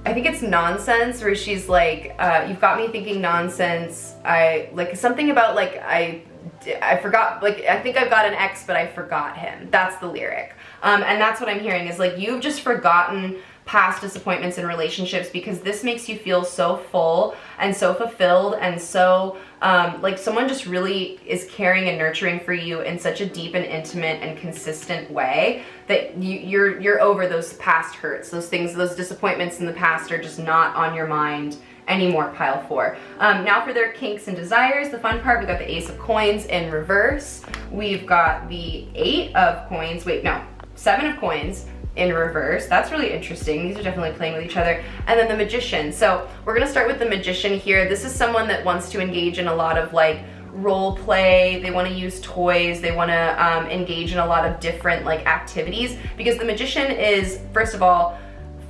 think it's Nonsense, where she's like, you've got me thinking nonsense. Like something about like, I forgot, like, I think I've got an ex, but I forgot him. That's the lyric. And that's what I'm hearing is like, you've just forgotten past disappointments in relationships because this makes you feel so full and so fulfilled and so like someone just really is caring and nurturing for you in such a deep and intimate and consistent way that you're over those past hurts, those things, those disappointments in the past are just not on your mind anymore. Pile 4. Now for their kinks and desires, the fun part, we've got the Ace of Coins in reverse. We've got the 8 of Coins, 7 of Coins in reverse. That's really interesting. These are definitely playing with each other. And then the Magician. So we're gonna start with the Magician here. This is someone that wants to engage in a lot of like role play. They want to use toys. They want to engage in a lot of different like activities, because the Magician is, first of all,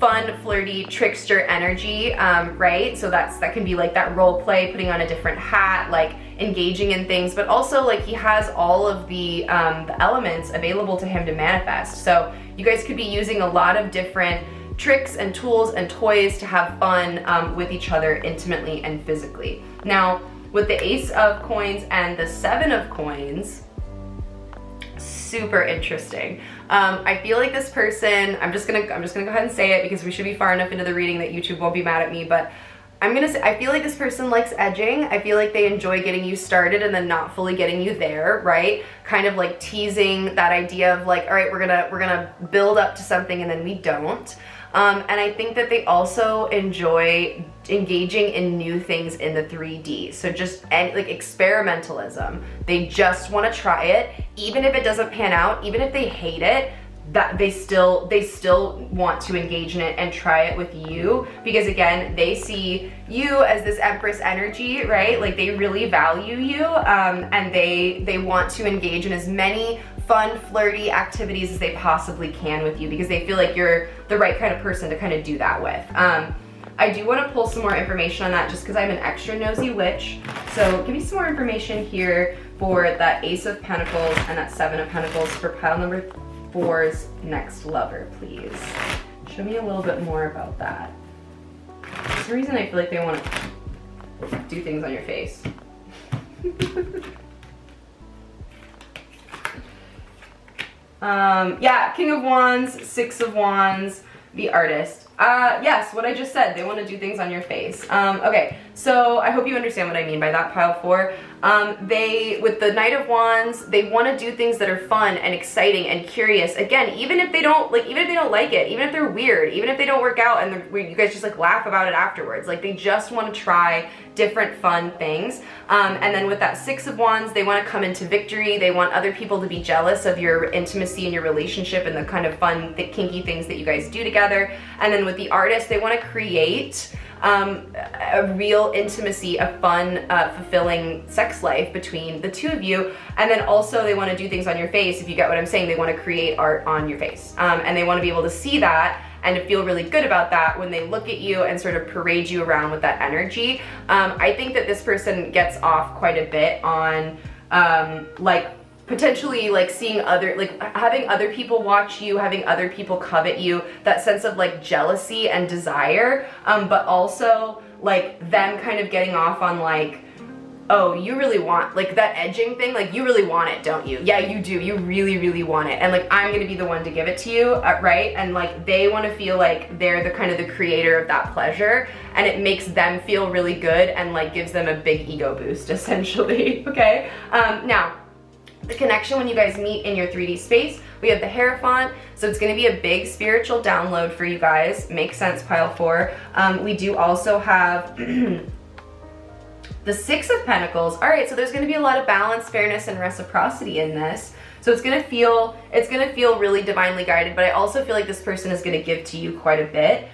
fun, flirty, trickster energy, right? So that can be like that role play, putting on a different hat, like engaging in things, but also like he has all of the elements available to him to manifest. So you guys could be using a lot of different tricks and tools and toys to have fun with each other intimately and physically. Now, with the Ace of Coins and the 7 of Coins, super interesting. I feel like this person, I'm just gonna go ahead and say it because we should be far enough into the reading that YouTube won't be mad at me, but I'm gonna say, I feel like this person likes edging. I feel like they enjoy getting you started and then not fully getting you there, right? Kind of like teasing that idea of like, all right, we're gonna build up to something and then we don't. And I think that they also enjoy engaging in new things in the 3D. So just like experimentalism. They just want to try it, even if it doesn't pan out, even if they hate it, that they still want to engage in it and try it with you, because again, they see you as this Empress energy, right? Like they really value you, and they want to engage in as many fun, flirty activities as they possibly can with you, because they feel like you're the right kind of person to kind of do that with. I do want to pull some more information on that just because I'm an extra nosy witch. So give me some more information here for that Ace of Pentacles and that 7 of Pentacles for pile number 4's next lover, please. Show me a little bit more about that. There's a reason I feel like they want to do things on your face. Yeah, King of Wands, 6 of Wands, the Artist. Yes, what I just said, they want to do things on your face. Okay, so I hope you understand what I mean by that, pile 4. With the Knight of Wands, they want to do things that are fun and exciting and curious. Again, even if they don't like it, even if they're weird, even if they don't work out and you guys just like laugh about it afterwards, like they just want to try different fun things. And then with that 6 of Wands, they want to come into victory. They want other people to be jealous of your intimacy and your relationship and the kind of fun, kinky things that you guys do together. And then with the Artist, they want to create a real intimacy, a fun, fulfilling sex life between the two of you. And then also they want to do things on your face, if you get what I'm saying. They want to create art on your face. And they want to be able to see that and to feel really good about that when they look at you and sort of parade you around with that energy. I think that this person gets off quite a bit on like potentially like seeing having other people watch you, having other people covet you, that sense of like jealousy and desire, but also like them kind of getting off on like, oh, you really want, like that edging thing, like you really want it, don't you? Yeah, you do, you really, really want it. And like, I'm gonna be the one to give it to you, right? And like, they wanna feel like they're the kind of the creator of that pleasure, and it makes them feel really good and like gives them a big ego boost, essentially, okay? Now, the connection when you guys meet in your 3D space, we have the Hierophant, so it's going to be a big spiritual download for you guys. Makes sense, pile 4. We do also have the 6 of Pentacles. All right, so there's going to be a lot of balance, fairness, and reciprocity in this. So it's gonna feel really divinely guided, but I also feel like this person is gonna give to you quite a bit.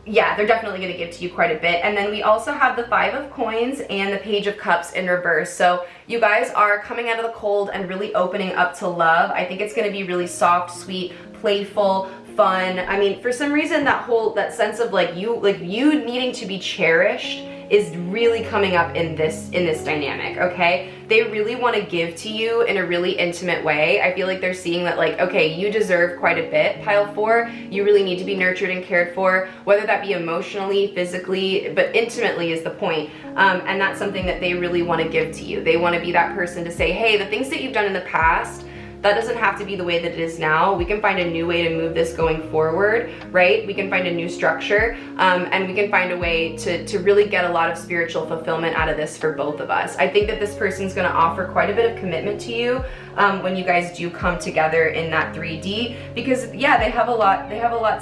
Yeah, they're definitely going to give to you quite a bit. And then we also have the 5 of Coins and the Page of Cups in reverse. So you guys are coming out of the cold and really opening up to love. I think it's going to be really soft, sweet, playful, fun. I mean, for some reason, that sense of like you needing to be cherished is really coming up in this dynamic, okay? They really want to give to you in a really intimate way. I feel like they're seeing that like, okay, you deserve quite a bit, pile 4. You really need to be nurtured and cared for, whether that be emotionally, physically, but intimately is the point. And that's something that they really want to give to you. They want to be that person to say, hey, the things that you've done in the past, that doesn't have to be the way that it is now. We can find a new way to move this going forward, right? We can find a new structure, and we can find a way to really get a lot of spiritual fulfillment out of this for both of us. I think that this person's gonna offer quite a bit of commitment to you when you guys do come together in that 3D, because yeah, they have a lot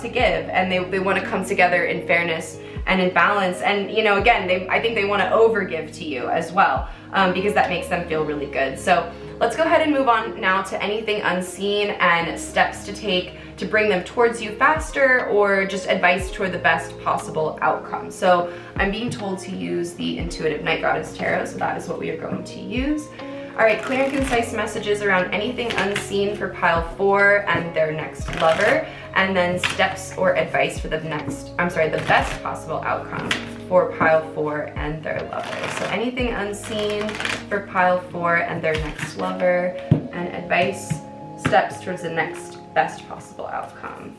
to give, and they wanna come together in fairness and in balance. And you know, again, I think they wanna overgive to you as well, because that makes them feel really good. So let's go ahead and move on now to anything unseen and steps to take to bring them towards you faster, or just advice toward the best possible outcome. So I'm being told to use the Intuitive Night Goddess Tarot, so that is what we are going to use. All right, clear and concise messages around anything unseen for pile 4 and their next lover, and then steps or advice for the best possible outcome for pile 4 and their lover. So anything unseen for pile 4 and their next lover, and advice, steps towards the next best possible outcome.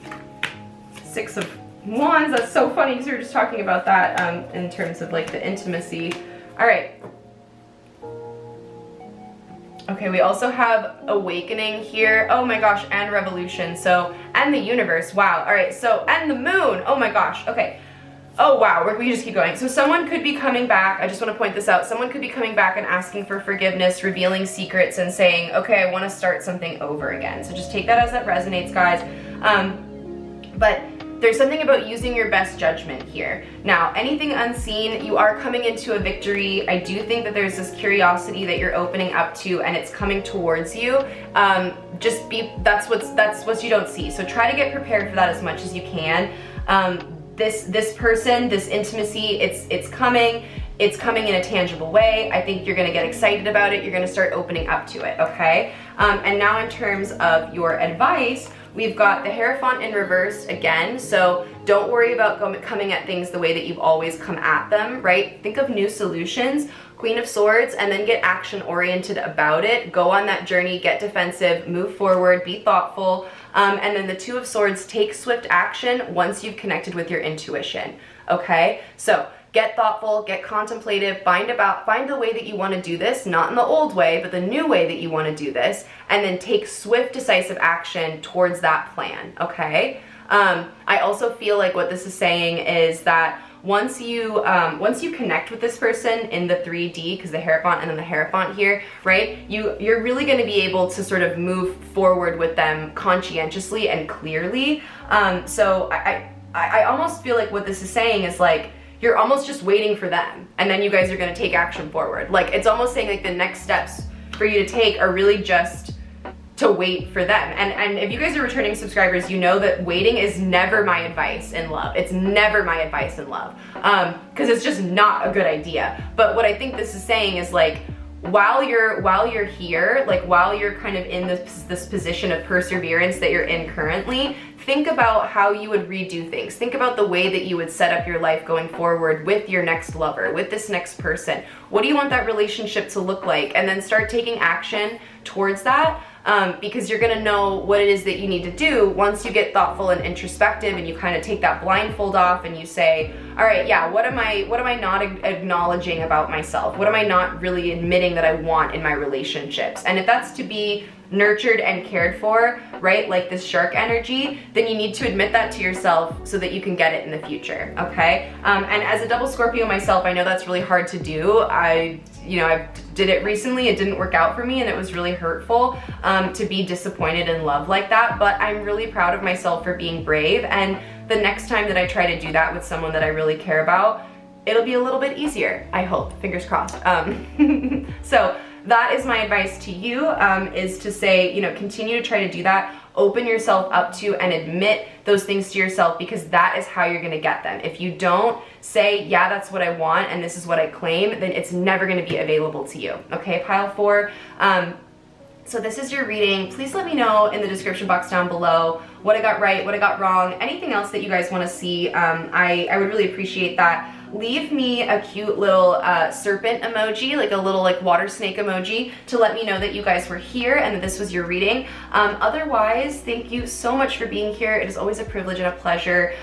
6 of Wands, that's so funny because we were just talking about that in terms of like the intimacy. All right. Okay, we also have Awakening here. Oh my gosh, and Revolution. So, and the Universe. Wow. All right, so, and the Moon. Oh my gosh. Okay. Oh wow, we just keep going. So someone could be coming back, I just want to point this out, someone could be coming back and asking for forgiveness, revealing secrets, and saying, okay, I want to start something over again. So just take that as that resonates, guys. But there's something about using your best judgment here. Now, anything unseen, you are coming into a victory. I do think that there's this curiosity that you're opening up to, and it's coming towards you. That's what you don't see. So try to get prepared for that as much as you can. This person, this intimacy, it's coming in a tangible way. I think you're gonna get excited about it. You're gonna start opening up to it, okay? And now in terms of your advice, we've got the Hierophant in reverse again. So don't worry about coming at things the way that you've always come at them, right? Think of new solutions. Queen of Swords, and then get action oriented about it. Go on that journey, get defensive, move forward, be thoughtful. And then the 2 of Swords, take swift action once you've connected with your intuition, okay? So get thoughtful, get contemplative, find the way that you want to do this, not in the old way, but the new way that you want to do this, and then take swift, decisive action towards that plan, okay? I also feel like what this is saying is that once you connect with this person in the 3D, because the Hierophant and then the Hierophant here, right? You're really going to be able to sort of move forward with them conscientiously and clearly. So I almost feel like what this is saying is like, you're almost just waiting for them, and then you guys are going to take action forward. Like, it's almost saying like the next steps for you to take are really just to wait for them. And if you guys are returning subscribers, you know that waiting is never my advice in love. It's never my advice in love, because it's just not a good idea. But what I think this is saying is like, while you're here, like while you're kind of in this position of perseverance that you're in currently, think about how you would redo things. Think about the way that you would set up your life going forward with your next lover, with this next person. What do you want that relationship to look like? And then start taking action towards that. Because you're gonna know what it is that you need to do once you get thoughtful and introspective, and you kind of take that blindfold off and you say, all right, yeah, what am I not acknowledging about myself? What am I not really admitting that I want in my relationships? And if that's to be nurtured and cared for, right, like this shark energy, then you need to admit that to yourself so that you can get it in the future, okay? And as a double Scorpio myself, I know that's really hard to do. I did it recently, it didn't work out for me, and it was really hurtful to be disappointed in love like that, but I'm really proud of myself for being brave, and the next time that I try to do that with someone that I really care about, it'll be a little bit easier, I hope, fingers crossed. So that is my advice to you, is to say, you know, continue to try to do that. Open yourself up to and admit those things to yourself, because that is how you're gonna get them. If you don't say, yeah, that's what I want and this is what I claim, then it's never gonna be available to you. Okay, pile 4. So this is your reading. Please let me know in the description box down below what I got right, what I got wrong, anything else that you guys wanna see. I would really appreciate that. Leave me a cute little serpent emoji, like a little like water snake emoji, to let me know that you guys were here and that this was your reading. Otherwise, thank you so much for being here. It is always a privilege and a pleasure.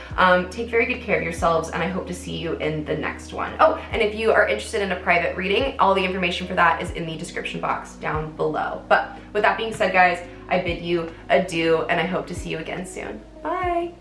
Take very good care of yourselves, and I hope to see you in the next one. Oh, and if you are interested in a private reading, all the information for that is in the description box down below. But with that being said, guys, I bid you adieu, and I hope to see you again soon. Bye.